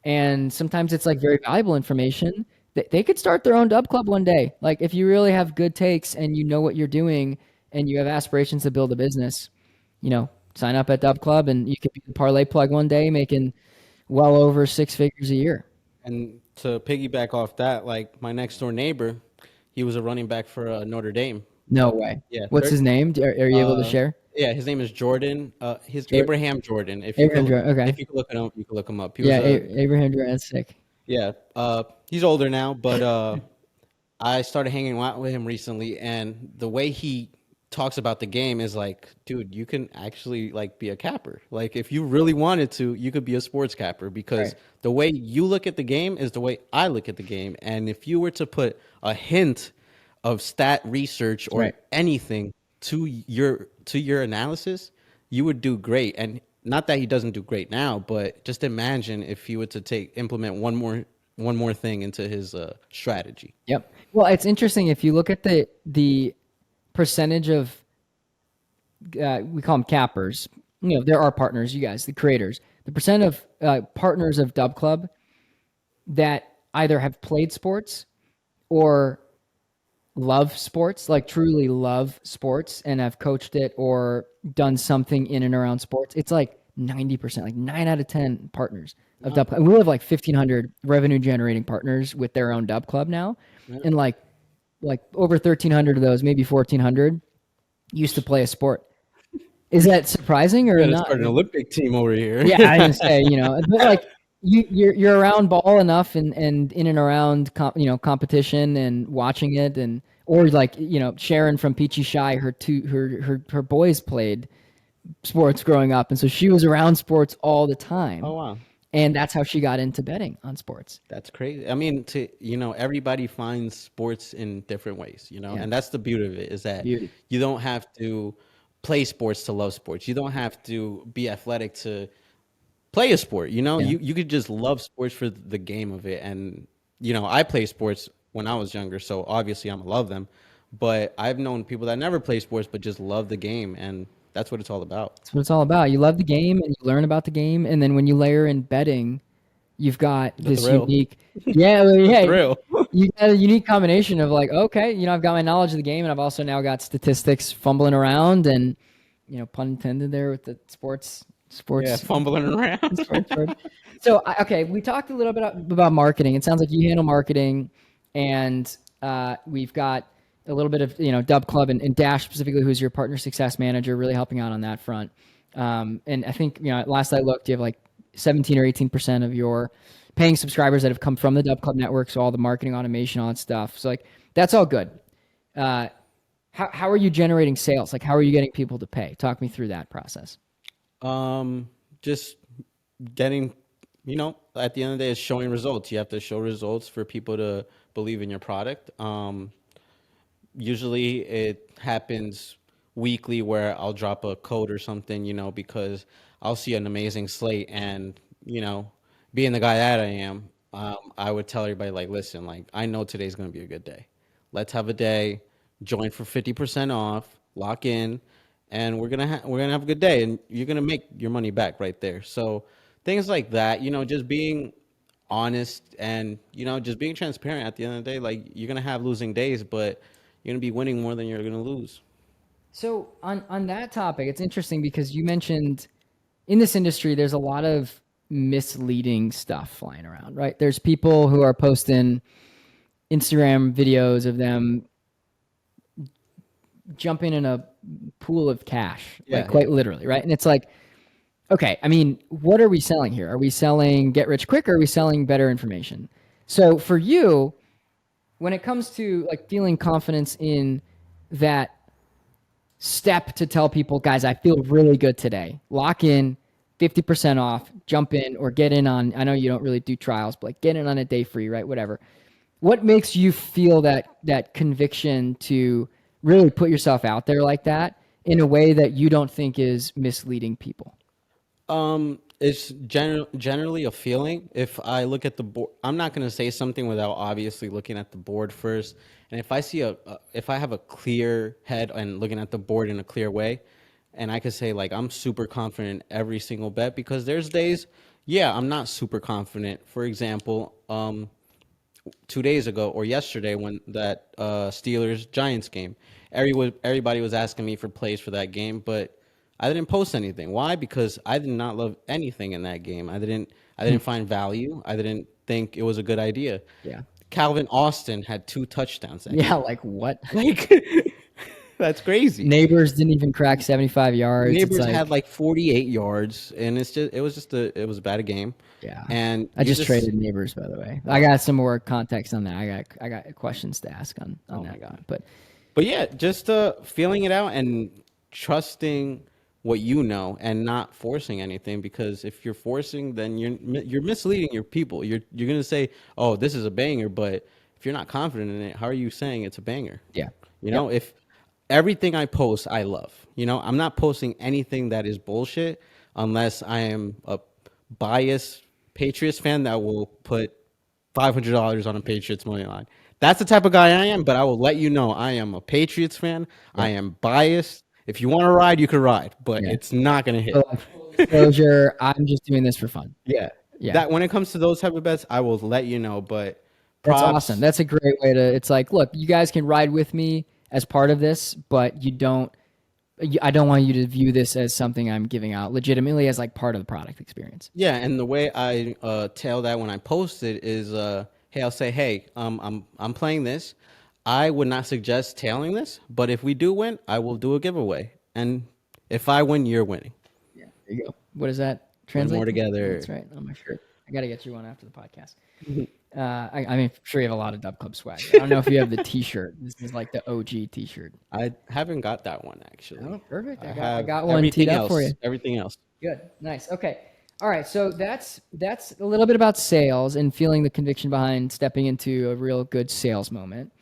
and sometimes it's like very valuable information, they could start their own DubClub one day. Like, if you really have good takes and you know what you're doing and you have aspirations to build a business, sign up at DubClub and you could be the ParlayPlug one day, making well over 6 figures a year. And to piggyback off that, like my next door neighbor, he was a running back for Notre Dame. No way. Yeah. What's his name? Are you able to share? Yeah, his name is Jordan. Abraham Jordan. If you could look him up, you can look him up. Abraham Jordan. That's sick. Yeah. He's older now, but I started hanging out with him recently, and the way he talks about the game is like, dude, you can actually like be a capper. Like, if you really wanted to, you could be a sports capper, because the way you look at the game is the way I look at the game. And if you were to put a hint of stat research or anything to your analysis, you would do great. And not that he doesn't do great now, but just imagine if he were to implement one more thing into his strategy. Yep. Well, it's interesting if you look at the percentage of we call them cappers. There are partners, you guys, the creators. The percent of partners of DubClub that either have played sports or love sports, like truly love sports, and have coached it or done something in and around sports, it's like 90%, like 9 out of 10 partners of DubClub. And we have like 1,500 revenue generating partners with their own DubClub now, and like over 1,300 of those, maybe 1,400, used to play a sport. Is that surprising or not? Start an Olympic team over here. Yeah, I didn't say, but like you're around ball enough and in and around competition and watching it, or like Sharon from Peachy Shy, her boys played sports growing up, and so she was around sports all the time. Oh wow. And that's how she got into betting on sports. That's crazy. I mean, everybody finds sports in different ways, and that's the beauty of it, is that you don't have to play sports to love sports. You don't have to be athletic to play a sport. You could just love sports for the game of it. And, I play sports when I was younger, so obviously I'm gonna love them. But I've known people that never play sports but just love the game, and that's what it's all about. That's what it's all about. You love the game and you learn about the game, and then when you layer in betting, you've got this unique, you got a unique combination of like, okay, I've got my knowledge of the game, and I've also now got statistics fumbling around, and pun intended there with the sports Yeah, Sports. fumbling around. Sports word. So, okay, we talked a little bit about marketing. It sounds like you handle marketing, and we've got a little bit of DubClub and Dash specifically, who's your partner success manager, really helping out on that front. And I think last I looked, you have like 17 or 18% of your paying subscribers that have come from the DubClub network. So all the marketing automation, all that stuff. So like that's all good. How are you generating sales? Like how are you getting people to pay? Talk me through that process. Just getting, at the end of the day, it's showing results. You have to show results for people to believe in your product. Usually it happens weekly where I'll drop a code or something, because I'll see an amazing slate and, being the guy that I am, I would tell everybody like, listen, like I know today's going to be a good day. Let's have a day, join for 50% off, lock in, and we're gonna have a good day, and you're gonna make your money back right there. So things like that, just being honest and just being transparent. At the end of the day, like you're gonna have losing days, but you're gonna be winning more than you're gonna lose. So on that topic, it's interesting because you mentioned in this industry, there's a lot of misleading stuff flying around, right? There's people who are posting Instagram videos of them jumping in a pool of cash, Yeah, like quite literally, right? And it's like, okay, I mean, what are we selling here? Are we selling get rich quick or are we selling better information? So for you, when it comes to like feeling confidence in that step to tell people, guys, I feel really good today. Lock in, 50% off, jump in or get in on, I know you don't really do trials, but like get in on a day free, right? Whatever. What makes you feel that conviction to really put yourself out there like that in a way that you don't think is misleading people? It's generally a feeling. If I look at the board, I'm not going to say something without obviously looking at the board first. And if I see if I have a clear head and looking at the board in a clear way, and I could say like I'm super confident every single bet because there's days, yeah, I'm not super confident. For example, 2 days ago or yesterday when that Steelers Giants game, everybody was asking me for plays for that game, but I didn't post anything. Why? Because I did not love anything in that game. I didn't find value. I didn't think it was a good idea. Yeah. Calvin Austin had 2 touchdowns that Yeah, game. like what? Like that's crazy. Neighbors didn't even crack 75 yards. It's Neighbors had like, like 48 yards, and it was a bad game. yeah. And I you just traded neighbors, by the way. I got some more context on that. I got questions to ask on oh my that. god. But But yeah, just feeling it out and trusting what you know and not forcing anything, because if you're forcing, then you're misleading your people. You're gonna say, "Oh, this is a banger," but if you're not confident in it, how are you saying it's a banger? yeah. If everything I post, I love. I'm not posting anything that is bullshit unless I am a biased Patriots fan that will put $500 on a Patriots money line. That's the type of guy I am, but I will let you know I am a Patriots fan. I Yep. am biased. If you want to ride, you can ride, but Yeah. it's not going to hit. So like full disclosure, I'm just doing this for fun. Yeah. Yeah. That when it comes to those type of bets, I will let you know, but That's awesome. props. That's a great way to, it's like, look, you guys can ride with me as part of this, but I don't want you to view this as something I'm giving out legitimately as like part of the product experience. Yeah, and the way I tell that when I post it is, hey, I'll say, hey, I'm playing this. I would not suggest tailing this, but if we do win, I will do a giveaway. And if I win, you're winning. Yeah. There you go. What does that Win translate more to? together. That's right. On my shirt. I got to get you one after the podcast. I mean, I'm sure you have a lot of Dub Club swag. I don't know if you have the T-shirt. This is like the OG T-shirt. I haven't got that one actually. Oh, perfect. I I have got one everything teed up else. for you. Everything else. Good. Nice. Okay. All right. So that's a little bit about sales and feeling the conviction behind stepping into a real good sales moment.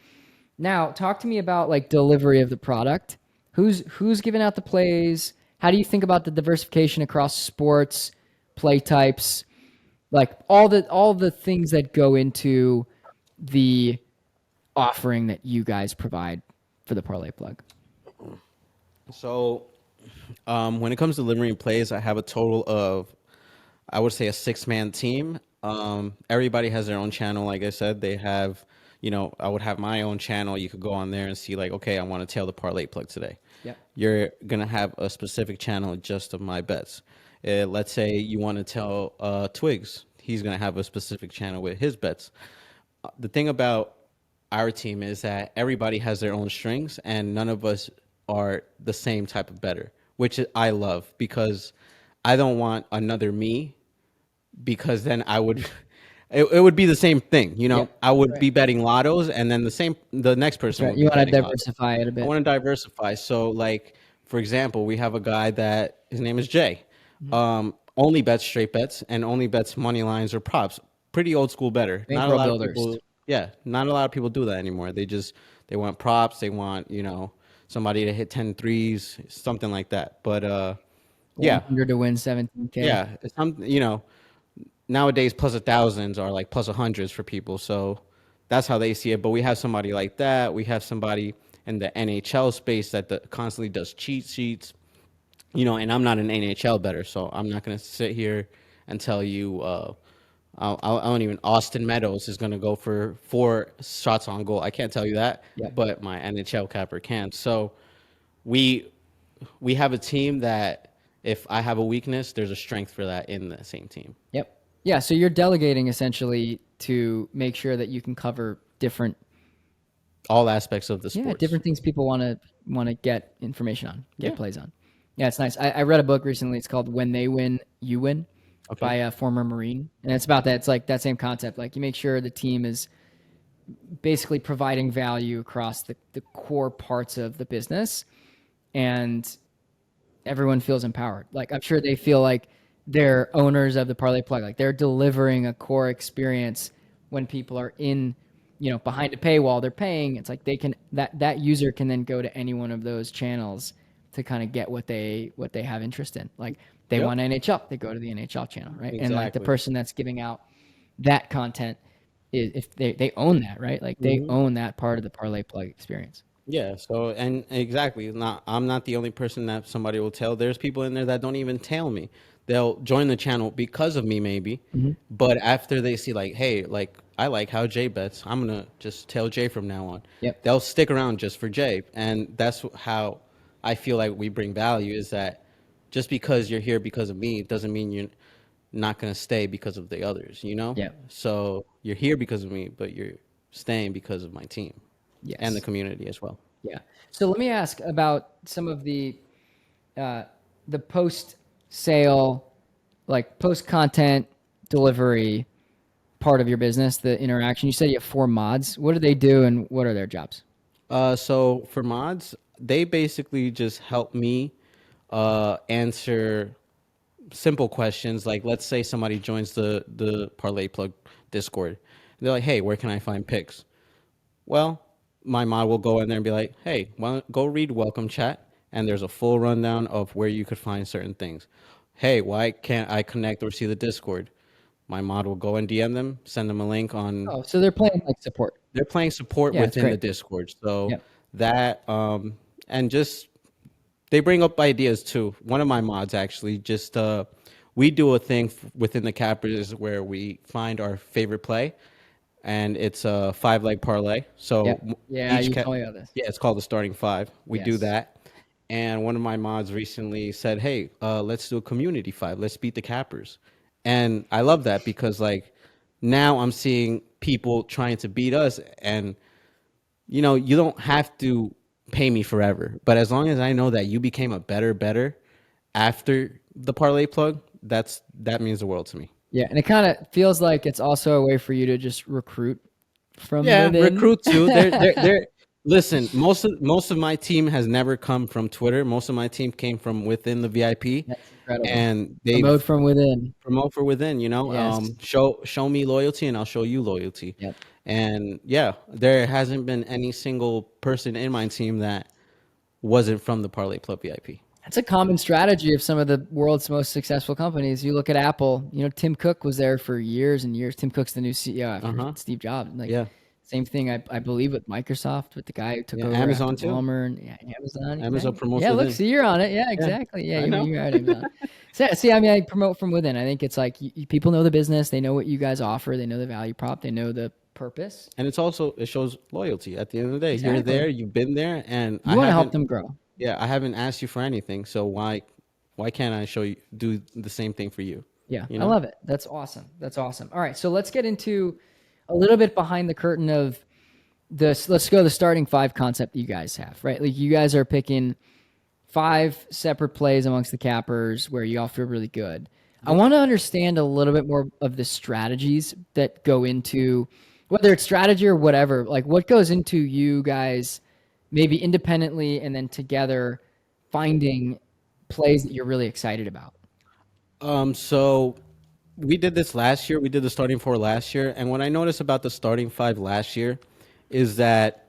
Now, talk to me about like delivery of the product. Who's giving out the plays? How do you think about the diversification across sports, play types, like all the things that go into the offering that you guys provide for the Parlay Plug? So, when it comes to delivering plays, I have a total of, I would say, a 6-man team. Everybody has their own channel. Like I said, they have, I would have my own channel. You could go on there and see like, okay, I want to tail the parlay plug today. Yep. You're going to have a specific channel just of my bets. Let's say you want to tell Twigs, he's going to have a specific channel with his bets. The thing about our team is that everybody has their own strengths, and none of us are the same type of better, which I love because I don't want another me, because then I would it would be the same thing, you know. Yep. I would Right. be betting lottos, and then the next That's person right. would You be want to betting lotto. diversify it a I bit. want to diversify. So, like, for example, we have a guy that his name is Jay. Mhm. Only bets straight bets and only bets money lines or props. Pretty old school better. Not a Bankroll lot of builders. people, yeah, not a lot of people do that anymore. They want props, they want, somebody to hit 10 threes, something like that. But yeah, 100 to win 17K. yeah, it's nowadays plus a thousands are like plus a hundreds for people. So that's how they see it. But we have somebody like that. We have somebody in the NHL space that constantly does cheat sheets. And I'm not an NHL better, so I'm not gonna sit here and tell you. I don't even. Austin Meadows is gonna go for 4 shots on goal. I can't tell you that, Yep. but my NHL capper can. So we we have a team that if I have a weakness, there's a strength for that in the same team. Yep. Yeah. So you're delegating essentially to make sure that you can cover different, All aspects of the yeah, sports. different things people want to get information on, get Yeah. plays on. Yeah, it's nice. I read a book recently. It's called "When They Win, You Win" Okay. by a former Marine, and it's about that. It's like that same concept. Like you make sure the team is basically providing value across the core parts of the business, and everyone feels empowered. Like I'm sure they feel like they're owners of the Parlay Plug. Like they're delivering a core experience when people are in, behind a paywall. They're paying. It's like they can that user can then go to any one of those channels to kind of get what they have interest in. Like they Yep. want NHL, they go to the NHL channel, right? And like the Exactly. person that's giving out that content is if they own that, right? Like they Hmm. own that part of the Parlay Plug experience. Yeah. So, and exactly, not I'm not the only person that somebody will tell. There's people in there that don't even tell me. They'll join the channel because of me, maybe, Hmm. but after they see like, hey, like I like how Jay bets, I'm gonna just tell Jay from now on. Yep. They'll stick around just for Jay, and that's how I feel like we bring value. Is that just because you're here because of me doesn't mean you're not gonna stay because of the others. Yep. So you're here because of me, but you're staying because of my team and the Yes. community as well. Yeah. So let me ask about some of uh, the post sale, like post content delivery part of your business, the interaction. You said you have 4 mods. What do they do, and what are their jobs? So for mods, they basically just help me answer simple questions. Like, let's say somebody joins the Parlay Plug Discord. They're like, "Hey, where can I find picks?" Well, my mod will go in there and be like, "Hey, go read welcome chat," and there's a full rundown of where you could find certain things. Hey, why can't I connect or see the Discord? My mod will go and DM them, send them a link on. Oh, so they're playing like support. They're playing support Yeah, it's within the great. Discord, so Yep. that and just they bring up ideas too. One of my mods actually just we do a thing within the cappers where we find our favorite play, and it's a 5 leg parlay. So Yep. Yeah, each you cap, told me about this. yeah, it's called the starting five. We do Yes. that, and one of my mods recently said, "Hey, let's do a community five. Let's beat the cappers," and I love that because like now I'm seeing people trying to beat us, and you don't have to pay me forever, but as long as I know that you became a better after the parlay plug, that means the world to me. Yeah, and it kind of feels like it's also a way for you to just recruit from Yeah, within. recruit too. They're listen, most of my team has never come from Twitter. Most of my team came from within the VIP, That's incredible. and Promote they've from within. promote for within, Yes. show me loyalty and I'll show you loyalty. Yep. And yeah, there hasn't been any single person in my team that wasn't from the Parlay Club VIP. That's a common strategy of some of the world's most successful companies. You look at Apple, Tim Cook was there for years and years. Tim Cook's the new CEO after Uh-huh. Steve Jobs. Like Yeah. same thing, I believe with Microsoft, with the guy who took Yeah. over after Amazon too. Ballmer and yeah, Amazon, Amazon exactly. promotes Yeah, look, within. see, you're on it. Yeah, Yeah. exactly. Yeah, I you know. you're at Amazon. So, yeah, see, I mean, I promote from within. I think it's like people know the business, they know what you guys offer, they know the value prop, they know the purpose. And it shows loyalty at the end of the day. You're Exactly. there, you've been there, and You want to help them grow. I haven't asked you for anything. So why Why can't I do the same thing for you? Yeah, You I know? love it. That's awesome. That's awesome. All right, so let's get into a little bit behind the curtain of this. Let's go to the starting five concept that you guys have, right? Like you guys are picking five separate plays amongst the cappers where you all feel really good. I Yep. want to understand a little bit more of the strategies that go into whether it's strategy or whatever, like what goes into you guys maybe independently and then together finding plays that you're really excited about. So we did this last year. We did the starting four last year, and what I noticed about the starting five last year is that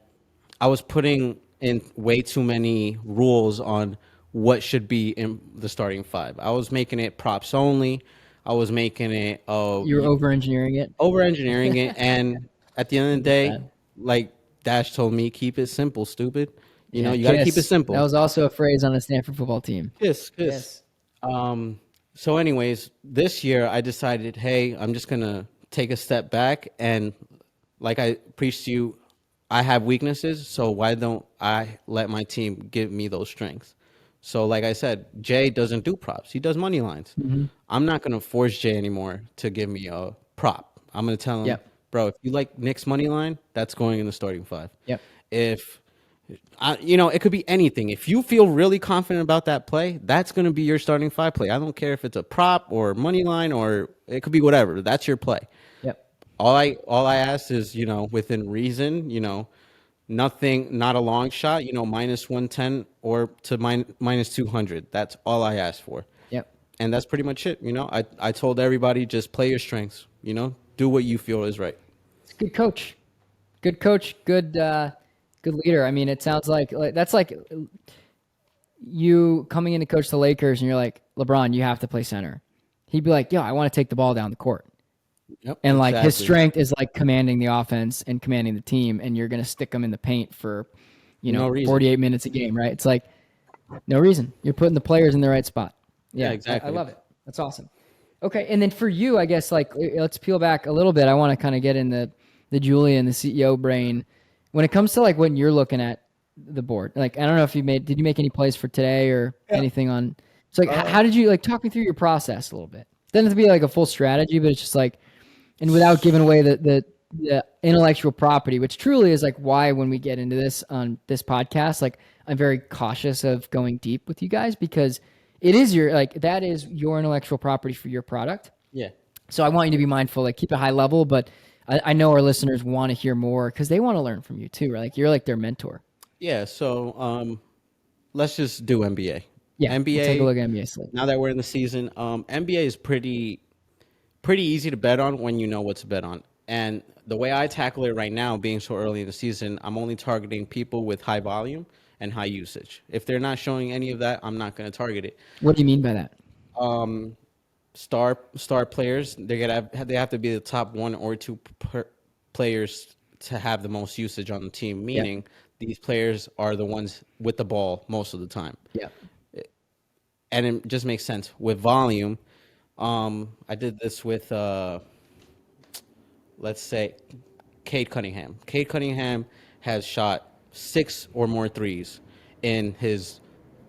I was putting in way too many rules on what should be in the starting five. I was making it props only. I was making it You're over engineering it. over engineering it, and at the end of the That's day, bad. like Dash told me, keep it simple, stupid. Yeah, You got to keep it KISS. That simple. was also a phrase on a Stanford football team. Kiss, kiss. KISS. So, anyways, this year I decided, hey, I'm just gonna take a step back and, like I preached to you, I have weaknesses, so why don't I let my team give me those strengths? So, like I said, Jay doesn't do props; he does money lines. I'm not gonna force Jay anymore to give me a prop. I'm gonna tell him, Yep. bro, if you like Nick's money line, that's going in the starting five. Yep. If it could be anything. If you feel really confident about that play, that's going to be your starting five play. I don't care if it's a prop or money line or it could be whatever. That's your play. Yep. All I ask is, within reason, nothing, not a long shot, minus 110 or to minus 200. That's all I ask for. Yep. And that's pretty much it. I told everybody just play your strengths, do what you feel is right. It's a good coach. Good coach. Good leader. I mean, it sounds like that's like you coming in to coach the Lakers and you're like, LeBron, you have to play center. He'd be like, yo, I want to take the ball down the court. Yep, And like his exactly. strength is like commanding the offense and commanding the team, and you're gonna stick them in the paint for, No reason. 48 minutes a game, right? It's like no reason. You're putting the players in the right spot. Yeah, Yeah, I exactly. love it. That's awesome. Okay, and then for you, I guess like let's peel back a little bit. I want to kind of get in the Julian, the CEO brain, when it comes to like when you're looking at the board. Like I don't know if did you make any plays for today or anything on? So like how did you like talk me through your process a little bit? Doesn't have to be like a full strategy, but it's just like and without giving away the intellectual property, which truly is like why when we get into this on this podcast, like I'm very cautious of going deep with you guys because it is that is your intellectual property for your product. Yeah. So I want you to be mindful, like keep it high level, but I know our listeners want to hear more because they want to learn from you too, right? Like you're like their mentor. Yeah, so let's just do NBA. Yeah, we'll take a NBA. look at NBA slate. Now that we're in the season, NBA is pretty easy to bet on when you know what to bet on. And the way I tackle it right now, being so early in the season, I'm only targeting people with high volume and high usage. If they're not showing any of that, I'm not going to target it. What do you mean by that? Star players, they have to be the top one or two players to have the most usage on the team. Yeah, Meaning, these players are the ones with the ball most of the time. yeah, And it just makes sense with volume. I did this with let's say Cade Cunningham. Cade Cunningham has shot 6 or more threes in his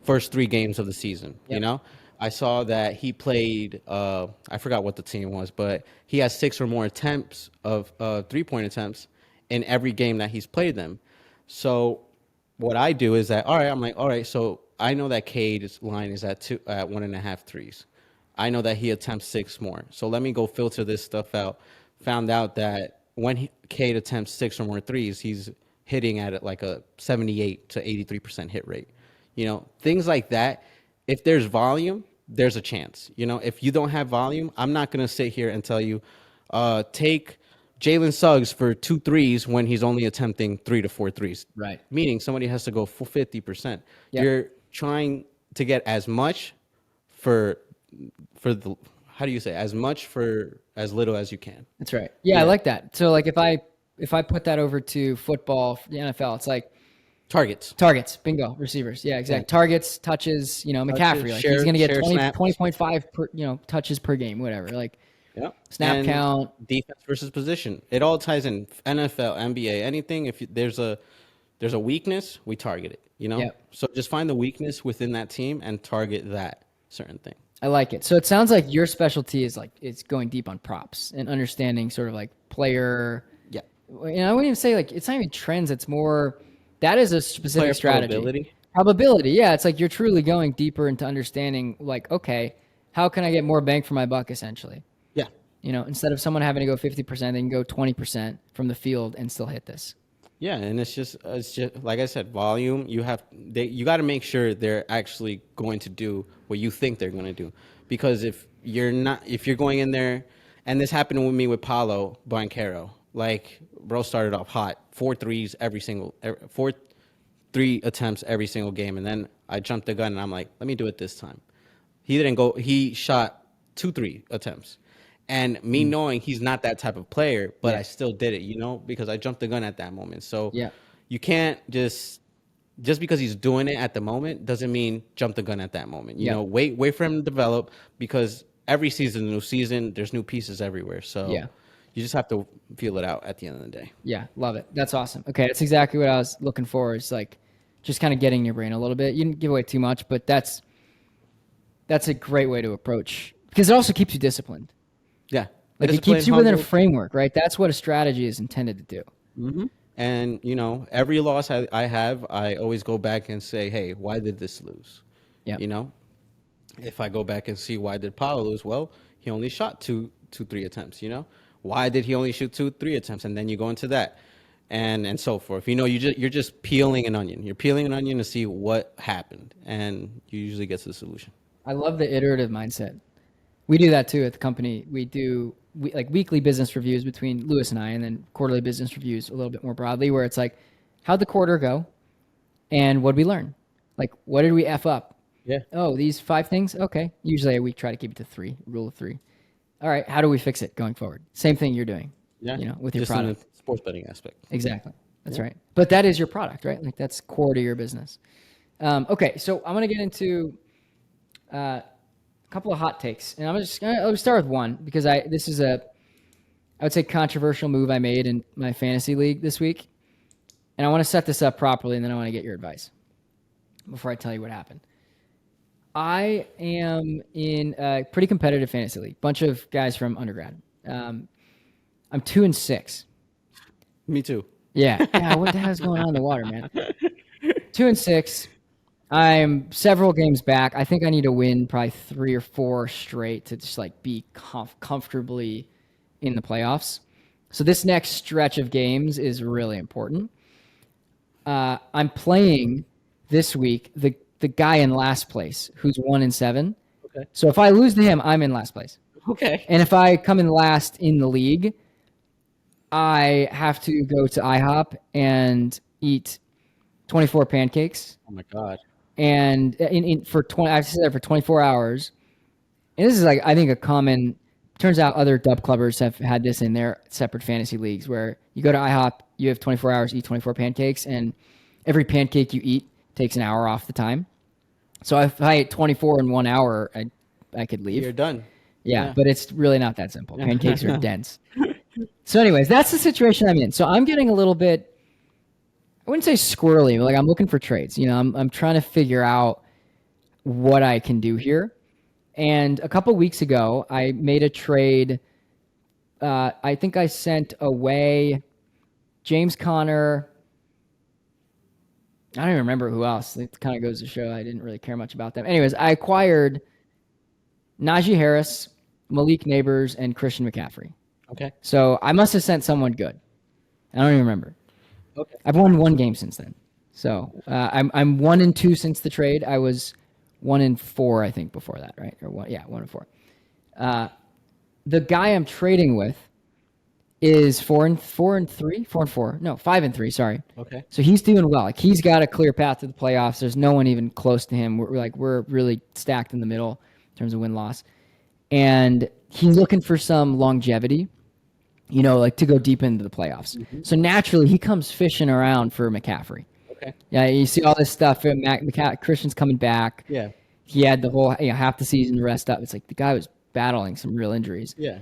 first 3 games of the season. yep, I saw that he played. I forgot what the team was, but he has 6 or more attempts of 3-point attempts in every game that he's played them. So what I do is that I'm like, all right, so I know that Cade's line is at 1.5 threes. I know that he attempts 6 more. So let me go filter this stuff out. Found out that when Cade attempts 6 or more threes, he's hitting at it like a 78 to 83% hit rate. Things like that. If there's volume, there's a chance. If you don't have volume, I'm not going to sit here and tell you, take Jalen Suggs for 2 threes when he's only attempting 3 to 4 threes. right. Meaning somebody has to go full 50%. Yeah, You're trying to get as much for the how do you say as much for as little as you can. that's right. Yeah, I Yeah. like that. So like if I put that over to football, the NFL, it's like Targets. targets, bingo, receivers. Yeah, Yeah. exactly. Targets, touches, McCaffrey, like he's Share going to get share 20, snaps. 20.5 per, touches per game, whatever. Like Yeah. snap And count. defense versus position. It all ties in NFL, NBA, anything. If there's a weakness, we target it. Yep. So just find the weakness within that team and target that. certain thing. I like it. So it sounds like your specialty is like it's going deep on props and understanding sort of like player. Yeah. I wouldn't even say like it's not even trends. It's more that is a specific Player strategy. probability. Probability. Yeah, it's like you're truly going deeper into understanding. Like, okay, how can I get more bang for my buck? Essentially, Yeah. instead of someone having to go 50%, they can go 20% from the field and still hit this. Yeah, and it's just like I said, volume. You got to make sure they're actually going to do what you think they're going to do, because if you're going in there, and this happened with me with Paulo Banchero, like bro started off hot, 4 threes four three attempts every single game, and then I jumped the gun and I'm like, let me do it this time. He didn't go. He shot 2 3 attempts. And me knowing he's not that type of player, but I still did it, because I jumped the gun at that moment. So Yeah. you can't just because he's doing it at the moment doesn't mean jump the gun at that moment. Wait for him to develop, because every season, new season, there's new pieces everywhere. So Yeah. you just have to feel it out at the end of the day. Yeah, love it. That's awesome. Okay, that's exactly what I was looking for. Is like just kind of getting your brain a little bit. You didn't give away too much, but that's a great way to approach, because it also keeps you disciplined. Yeah. Like it keeps you within a framework, right? That's what a strategy is intended to do. Mm-hmm. And, every loss I have, I always go back and say, hey, why did this lose? Yeah. If I go back and see why did Paulo lose, well, he only shot 3 attempts, Why did he only shoot 3 attempts? And then you go into that and so forth. You're just peeling an onion. You're peeling an onion to see what happened, and you usually get to the solution. I love the iterative mindset. We do that too at the company. We do like weekly business reviews between Lewis and I, and then quarterly business reviews a little bit more broadly, where it's like, how'd the quarter go? And what did we learn? Like, what did we F up? Yeah. Oh, these 5 things? Okay. Usually we try to keep it to 3, rule of 3. All right. How do we fix it going forward? Same thing you're doing, with your just product. In the sports betting aspect. Exactly. That's right. But that is your product, right? Like that's core to your business. Okay. So I'm going to get into a couple of hot takes, and I'll start with one, because this is I would say controversial move I made in my fantasy league this week, and I want to set this up properly, and then I want to get your advice before I tell you what happened. I am in a pretty competitive fantasy league, bunch of guys from undergrad. I'm 2-6. Me too. Yeah. What the hell's going on in the water, man? 2-6. I'm several games back. I think I need to win probably 3 or 4 straight to just like be comfortably in the playoffs. So this next stretch of games is really important. I'm playing this week the guy in last place who's 1-7. Okay. So if I lose to him, I'm in last place. Okay. And if I come in last in the league, I have to go to IHOP and eat 24 pancakes. Oh my God. And I have to sit there for 24 hours. And this is like, I think, a common, turns out other dub clubbers have had this in their separate fantasy leagues, where you go to IHOP, you have 24 hours, eat 24 pancakes, and every pancake you eat takes an hour off the time. So if I ate 24 in 1 hour, I could leave. You're done. Yeah, but it's really not that simple. Pancakes are dense. So anyways, that's the situation I'm in. So I'm getting a little bit, I wouldn't say squirrely, but like I'm looking for trades. I'm trying to figure out what I can do here. And a couple weeks ago, I made a trade. I think I sent away James Conner. I don't even remember who else. It kind of goes to show I didn't really care much about them. Anyways, I acquired Najee Harris, Malik Neighbors, and Christian McCaffrey. Okay. So I must have sent someone good. I don't even remember. Okay. I've won 1 game since then. So I'm 1-2 since the trade. I was 1-4, I think, before that, right? 1-4. The guy I'm trading with is 4-3. No, 5-3. Sorry. Okay. So he's doing well. Like he's got a clear path to the playoffs. There's no one even close to him. We're really stacked in the middle in terms of win-loss, and he's looking for some longevity. Like to go deep into the playoffs. Mm-hmm. So naturally, he comes fishing around for McCaffrey. Okay. Yeah, you see all this stuff. Christian's coming back. Yeah. He had the whole half the season to rest up. It's like the guy was battling some real injuries. Yeah.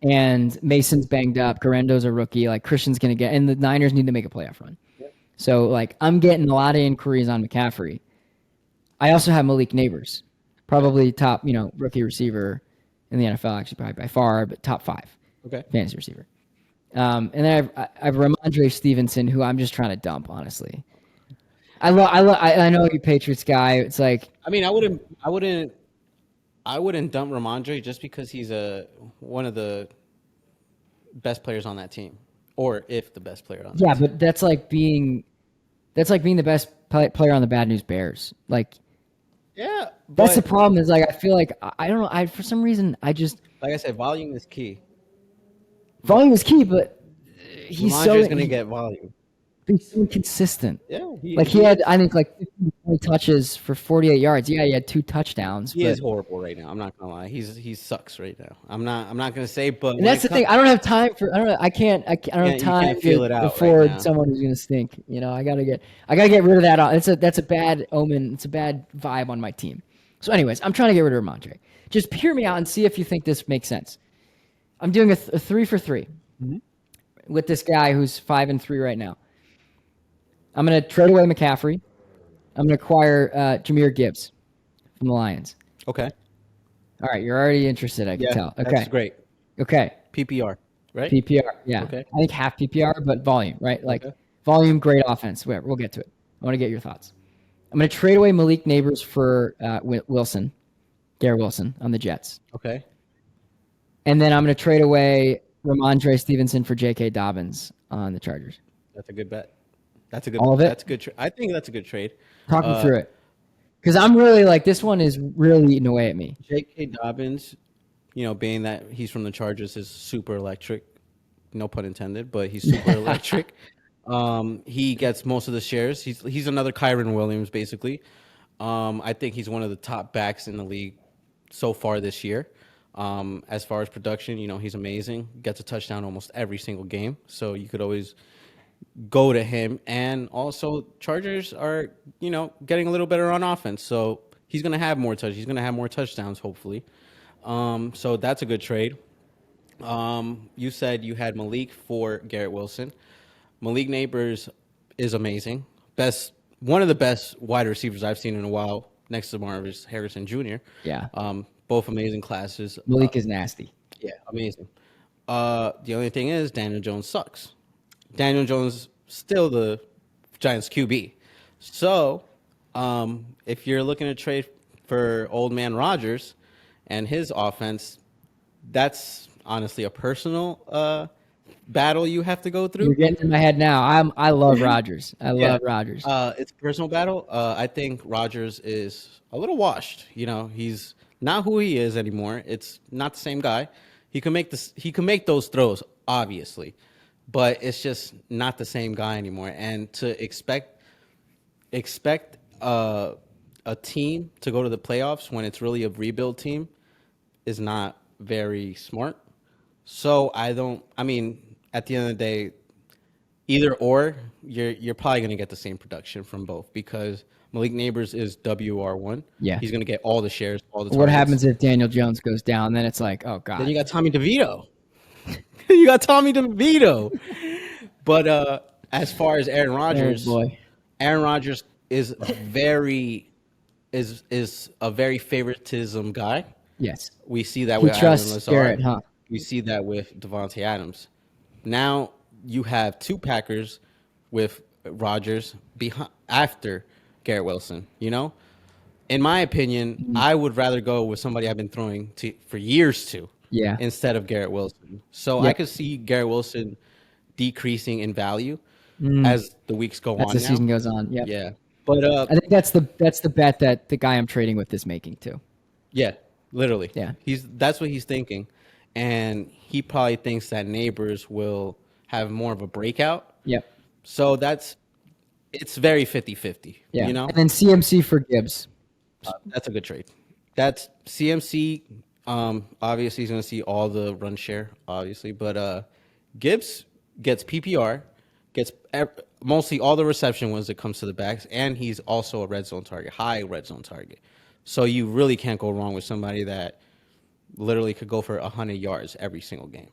And Mason's banged up. Garendo's a rookie. Like Christian's going to get, and the Niners need to make a playoff run. Yeah. So like I'm getting a lot of inquiries on McCaffrey. I also have Malik Neighbors. Probably top, rookie receiver in the NFL, actually, probably by far, but top 5 Okay. fantasy receiver. And then I have Ramondre Stevenson, who I'm just trying to dump, honestly. I know you're a Patriots guy. It's like, I mean, I wouldn't dump Ramondre just because he's one of the best players on that team, or if the best player on that yeah, team. but that's like being the best player on the Bad News Bears. Like, Yeah, that's the but problem. Is like I feel like I don't know. For some reason I just like I said, volume is key. volume is key, but he's Ramondre's gonna get volume. he's so inconsistent. Yeah, Like he had, I think, like 15, 20 touches for 48 yards. Yeah, he had 2 touchdowns, he but is horrible right now. I'm not gonna lie. He sucks right now. I'm not gonna say, but and that's the thing. I don't have time for. I don't. I can't. I don't have you time can't feel it to out right afford now. someone who's gonna stink. I gotta get rid of that. That's a bad omen. It's a bad vibe on my team. So, anyways, I'm trying to get rid of Ramondre. Just hear me out and see if you think this makes sense. I'm doing a 3 for 3 with this guy who's 5-3 right now. I'm gonna trade away McCaffrey. I'm gonna acquire Jahmyr Gibbs from the Lions. Okay. All right, you're already interested. I can tell. Okay, That's great. Okay. PPR, right? PPR, yeah. Okay. I think half PPR, but volume, right? Like Okay. volume, great offense. Whatever. We'll get to it. I want to get your thoughts. I'm going to trade away Malik Neighbors for Wilson, Garrett Wilson on the Jets, Okay. and then I'm going to trade away Ramondre Stevenson for J.K. Dobbins on the Chargers. That's a good bet. That's a good. All of it? That's a good. I think that's a good trade. Talk me through it, because I'm really like this one is really eating away at me. J.K. Dobbins, being that he's from the Chargers, is super electric. No pun intended, but he's super electric. He gets most of the shares. He's another Kyron Williams, basically. I think he's one of the top backs in the league so far this year. As far as production, he's amazing. Gets a touchdown almost every single game. So you could always go to him. And also, Chargers are, getting a little better on offense. So he's going to have more touches. He's going to have more touchdowns, hopefully. So that's a good trade. You said you had Malik for Garrett Wilson. Malik Neighbors is amazing. One of the best wide receivers I've seen in a while, next to Marvis Harrison Jr. Yeah, Both amazing classes. Malik is nasty. Yeah, amazing. The only thing is Daniel Jones sucks. Daniel Jones still the Giants QB. So, if you're looking to trade for old man Rodgers and his offense, that's honestly a personal battle you have to go through. You're getting in my head now. I love Rodgers. I love Rodgers. It's a personal battle. I think Rodgers is a little washed. He's not who he is anymore. It's not the same guy. He can make this. He can make those throws, obviously, but it's just not the same guy anymore. And to expect a team to go to the playoffs when it's really a rebuild team is not very smart. So I mean, at the end of the day, either or, you're probably going to get the same production from both because Malik Neighbors is WR1. Yeah. He's going to get all the shares, all the targets. What happens if Daniel Jones goes down? Then it's like, oh God. Then you got Tommy DeVito. You got Tommy DeVito. But as far as Aaron Rodgers, Aaron Rodgers is a very favoritism guy. Yes. We see that He with trusts Allen Lazard. Garrett, huh? We see that with Devontae Adams. Now you have 2 Packers with Rodgers after Garrett Wilson. In my opinion, I would rather go with somebody I've been throwing for years to, instead of Garrett Wilson. So I could see Garrett Wilson decreasing in value as the weeks go on. As the season goes on. Yep. Yeah, but I think that's the bet that the guy I'm trading with is making too. Yeah, literally. Yeah, that's what he's thinking, and he probably thinks that Neighbors will have more of a breakout. Yep. So it's very 50-50. Yeah. And then CMC for Gibbs. That's a good trade. That's CMC. Obviously, he's going to see all the run share, obviously. But Gibbs gets PPR, gets mostly all the reception when it comes to the backs, and he's also a red zone target, high red zone target. So you really can't go wrong with somebody that literally could go for 100 yards every single game.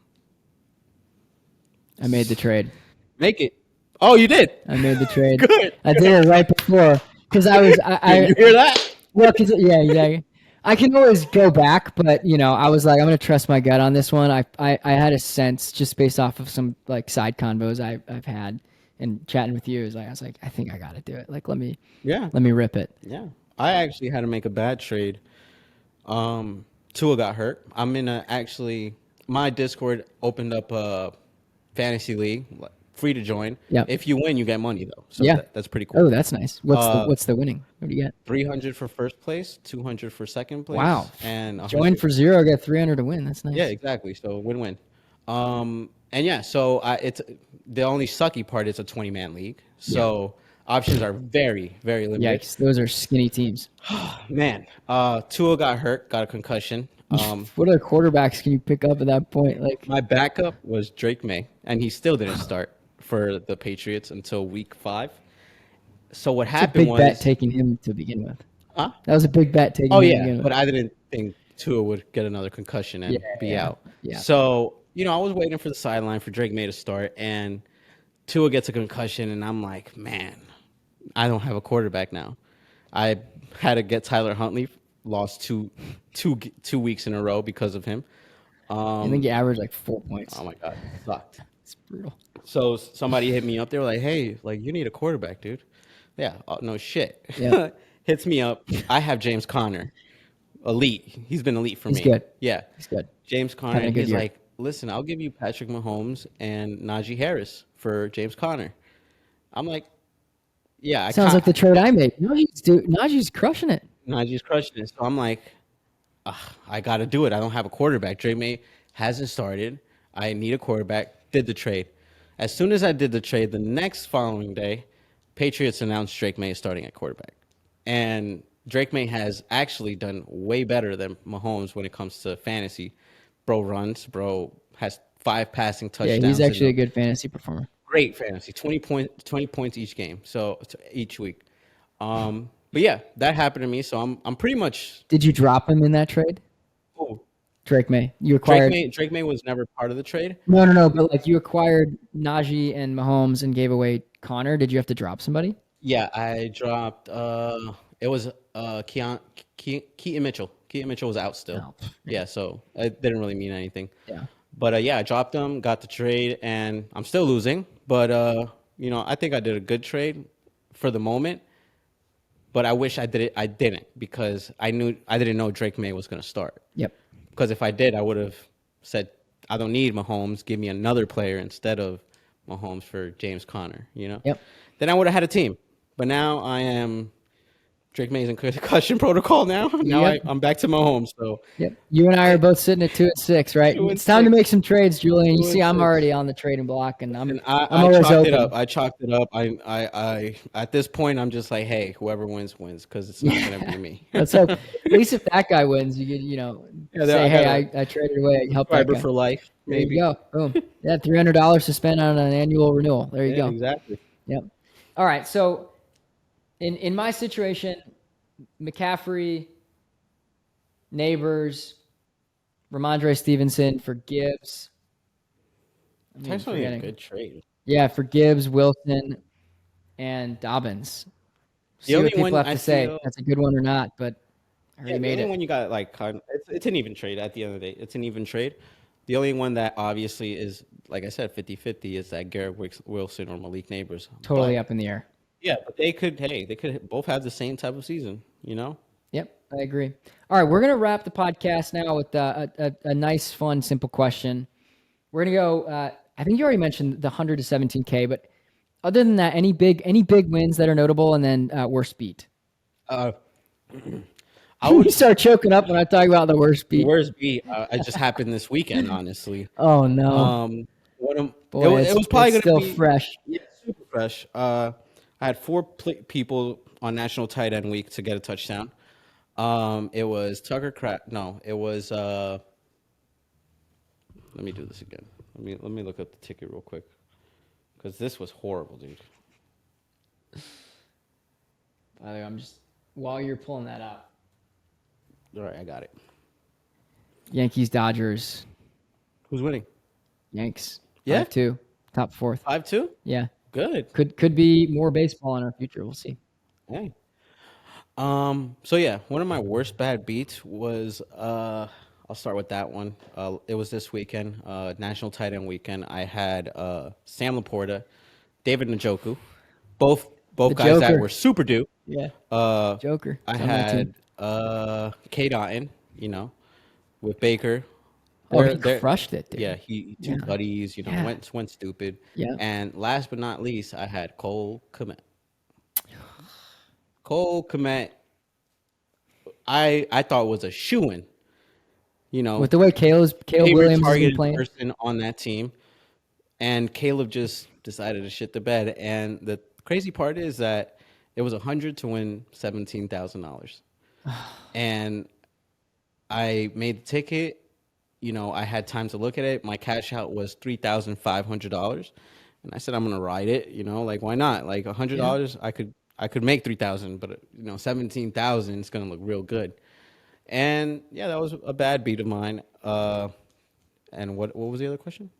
I made the trade. Make it. Oh, you did? I made the trade. Good. I did it right before because I was. Did you hear that? Well, cause, yeah. I can always go back, but I was like, I'm gonna trust my gut on this one. I had a sense just based off of some like side convos I've had and chatting with you. Is like I was like, I think I gotta do it. Like Yeah, let me rip it. yeah. I actually had to make a bad trade. Tua got hurt. I'm in a actually my Discord opened up a fantasy league, free to join. Yep. If you win, you get money though, so Yeah. that's pretty cool. Oh, that's nice. What's the winning? What do you get? 300 for first place, 200 for second Wow. place, and Join 100. for zero, get 300 to win. That's Yeah, nice. exactly. So win-win. And yeah, so it's the only sucky part is a 20-man league. So options are very, very limited. Yikes. Those are skinny teams. Man, Tua got hurt, got a concussion. What other quarterbacks can you pick up at that point? Like, My backup was Drake May, and he still didn't start for the Patriots until week 5. So what it's a happened big bet was, taking him to begin with. huh? That was a big bet taking Oh him to yeah, begin with. but I didn't think Tua would get another concussion Yeah, and be yeah, out. yeah. So I was waiting for the sideline for Drake May to start, and Tua gets a concussion, and I'm like, man, I don't have a quarterback now. I had to get Tyler Huntley, lost two weeks in a row because of him. I think he averaged like 4 points. Oh my god, it sucked. It's brutal. So somebody hit me up. They were like, "Hey, like you need a quarterback, dude." Yeah, no shit. Yeah. Hits me up. I have James Conner, elite. He's been elite for He's me. good. Yeah, He's good. James Conner. Having a And good he's year. like, "Listen, I'll give you Patrick Mahomes and Najee Harris for James Conner." I'm like, "Yeah, I Sounds can't." like the trade I made. Najee's crushing it. Najee's crushing it. So I'm like, ugh, I got to do it. I don't have a quarterback. Drake May hasn't started. I need a quarterback. Did the trade. As soon as I did the trade, the next following day, Patriots announced Drake May is starting at quarterback. And Drake May has actually done way better than Mahomes when it comes to fantasy. Bro runs. Bro has 5 passing Yeah, touchdowns. he's actually a in good fantasy performer. great fantasy. 20 points each game. So each week. But yeah, that happened to me. So I'm pretty much. Did you drop him in that trade? Oh, Drake May. You acquired Drake May was never part of the trade. no, but like you acquired Najee and Mahomes and gave away Connor. Did you have to drop somebody? Yeah, I dropped. It was Keaton Mitchell. Keaton Mitchell was out still. No. Yeah, so it didn't really mean anything. Yeah. But yeah, I dropped him, got the trade, and I'm still losing. But I think I did a good trade for the moment. But I wish I did it. I didn't because I didn't know Drake May was going to start. Yep. Because if I did, I would have said, I don't need Mahomes. Give me another player instead of Mahomes for James Conner, Yep. Then I would have had a team. But now I am Drake May's in concussion protocol now. Now Yep. I'm back to Mahomes. So Yep. You and I are both sitting at 2-6, right? 2 and It's time to 6. make some trades, Julian. You 2 see, and I'm 6. already on the trading block, and I'm And I'm I always chalked open. it up. I chalked it up. I at this point I'm just like, hey, whoever wins because it's not gonna be me. Let's hope. At least if that guy wins, you could Yeah, say, I hey, got I traded away. I helped that fiber guy. for life, There maybe. you go. Boom. Yeah, $300 to spend on an annual renewal. There you Yeah, go. exactly. Yep. All right. So in my situation, McCaffrey, Neighbors, Ramondre Stevenson for Gibbs. It's actually a good trade. Yeah, for Gibbs, Wilson, and Dobbins. See only what people one have I to say. feel- That's a good one or not, but I already Yeah, the made only it. one you got it's an even trade at the end of the day. It's an even trade. The only one that obviously is, like I said, 50-50 is that Garrett Wilson or Malik Neighbors. Totally But, up in the air. yeah, but they could both have the same type of season, Yep, I agree. All right, we're gonna wrap the podcast now with a nice, fun, simple question. We're gonna go. I think you already mentioned the 100 to 17K, but other than that, any big wins that are notable, and then worst beat. I You would start choking up when I talk about the worst beat. worst beat. It just happened this weekend, honestly. Oh no, One of, boy, it was probably it's going to still be fresh. Yeah, super fresh. I had 4 people on National Tight End Week to get a touchdown. It was Tucker No, it was. Let me do this again. Let me look up the ticket real quick because this was horrible, dude. By the way, I'm just while you're pulling that up. All right, I got it. Yankees, Dodgers, Who's winning? Yanks. Yeah? 5-2, top 4th. 5-2. Yeah, Good. could be more baseball in our future. We'll see. Hey, So yeah, one of my worst bad beats was I'll start with that one. It was this weekend, National Tight End weekend. I had Sam Laporta, David Njoku, both The guys that were Joker. super due. Yeah. Uh, Joker. I It's on my team. had K Dotton, with Baker. Oh, he They're crushed it, yeah, dude. he two Yeah. buddies, Yeah. went stupid. Yeah. And last but not least, I had Cole Kmet. Cole Kmet, I thought was a shoo-in, you know, With the way Caleb favorite Williams has been targeted playing. person on that team, and Caleb just decided to shit the bed. And the crazy part is that it was 100 to win $17,000, and I made the ticket. I had time to look at it. My cash out was $3,500, and I said I'm gonna ride it. Like why not? Like Yeah. $100, I could make 3,000, but 17,000 is gonna look real good. And yeah, that was a bad beat of mine. And what was the other question?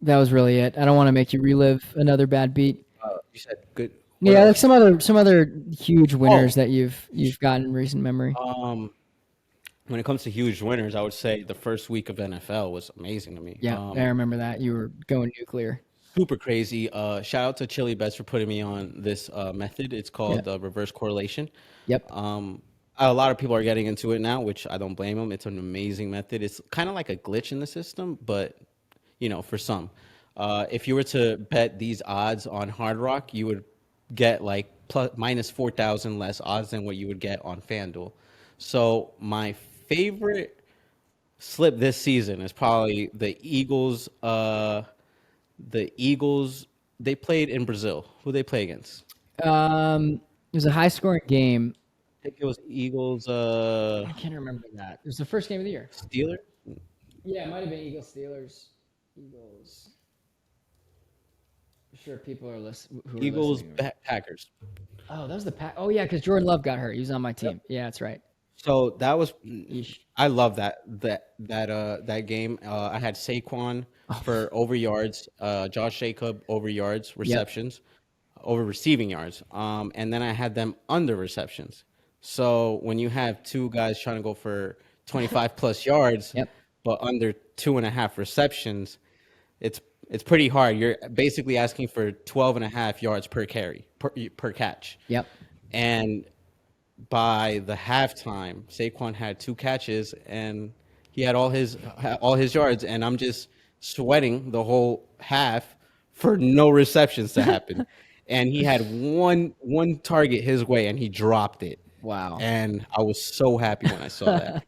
That was really it. I don't want to make you relive another bad beat. You said good. What Yeah, like else? some other huge winners Oh, that you've gotten in recent memory. um, when it comes to huge winners, I would say the first week of NFL was amazing to me. Yeah, I remember that. You were going nuclear. Super crazy. Shout out to Chili Bets for putting me on this method. It's Yeah. called reverse correlation. Yep. A lot of people are getting into it now, which I don't blame them. It's an amazing method. It's kind of like a glitch in the system, but for some, if you were to bet these odds on Hard Rock, you would get like plus minus 4,000 less odds than what you would get on FanDuel. So my favorite slip this season is probably the Eagles. The Eagles, they played in Brazil. Who they play against? It was a high scoring game. I think it was Eagles. I can't remember that. It was the first game of the year. Steelers. Yeah, it might have been Eagles Steelers. Eagles. I'm sure people are who are Eagles listening. Packers. Oh, that was the pack. Oh yeah, because Jordan Love got hurt. He was on my team. Yeah, that's right. So that was, Yeesh. I love that game. I had Saquon for over yards, Josh Jacob over yards, Yep. receptions, over receiving yards, and then I had them under receptions. So when you have two guys trying to go for 25 plus yards, Yep. but under 2.5 receptions, it's it's pretty hard. You're basically asking for 12 and a half yards per carry per catch, Yep. and by the halftime, Saquon had two catches and he had all his yards, and I'm just sweating the whole half for no receptions to happen. And he had one target his way and he dropped it. Wow. And I was so happy when I saw that.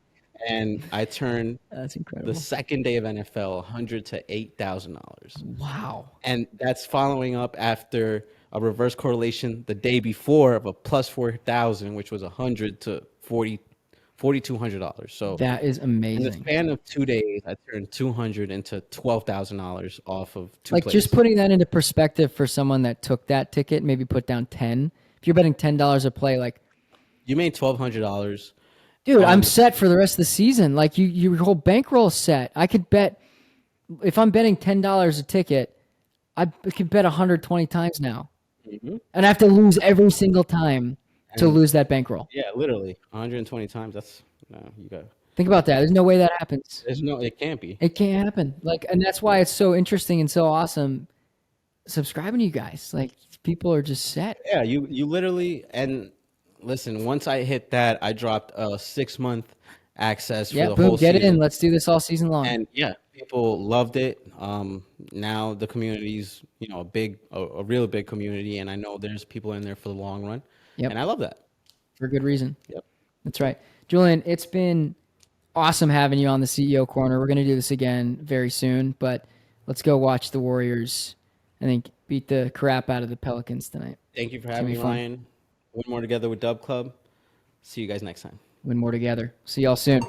And I turned That's the incredible. second day of NFL 100 to $8,000. Wow. And that's following up after a reverse correlation the day before of a plus 4,000, which was 100 to $4,200. So That is in the amazing. span of 2 days, I turned 200 into $12,000 off of two Like just plays. putting that into perspective for someone that took that ticket, maybe put down 10. If you're betting $10 a play, like, You made $1,200 dude, I'm on. set for the rest of the season. Like your whole bankroll is set. I could bet if I'm betting $10 a ticket, I could bet 120 times now. Mhm. And I have to lose every single time to And lose that bankroll. yeah, literally 120 times. That's no, you got. Think about that. There's no way that happens. It can't be. It can't happen. Like, and that's why it's so interesting and so awesome subscribing to you guys. Like, people are just set. Yeah, you literally, and listen. Once I hit that, I dropped a 6 month access for Yeah, the boom, whole get it in. season. Let's do this all season long. And yeah, people loved it. Now the community's, a real big community, and I know there's people in there for the long run, Yep, and I love that. for good reason. Yep. That's right. Julian, it's been awesome having you on the CEO Corner. We're going to do this again very soon, but let's go watch the Warriors, I think, beat the crap out of the Pelicans tonight. Thank you for It's having going to me, be fun. Ryan. One more together with Dub Club. See you guys next time. Win more together. See y'all soon.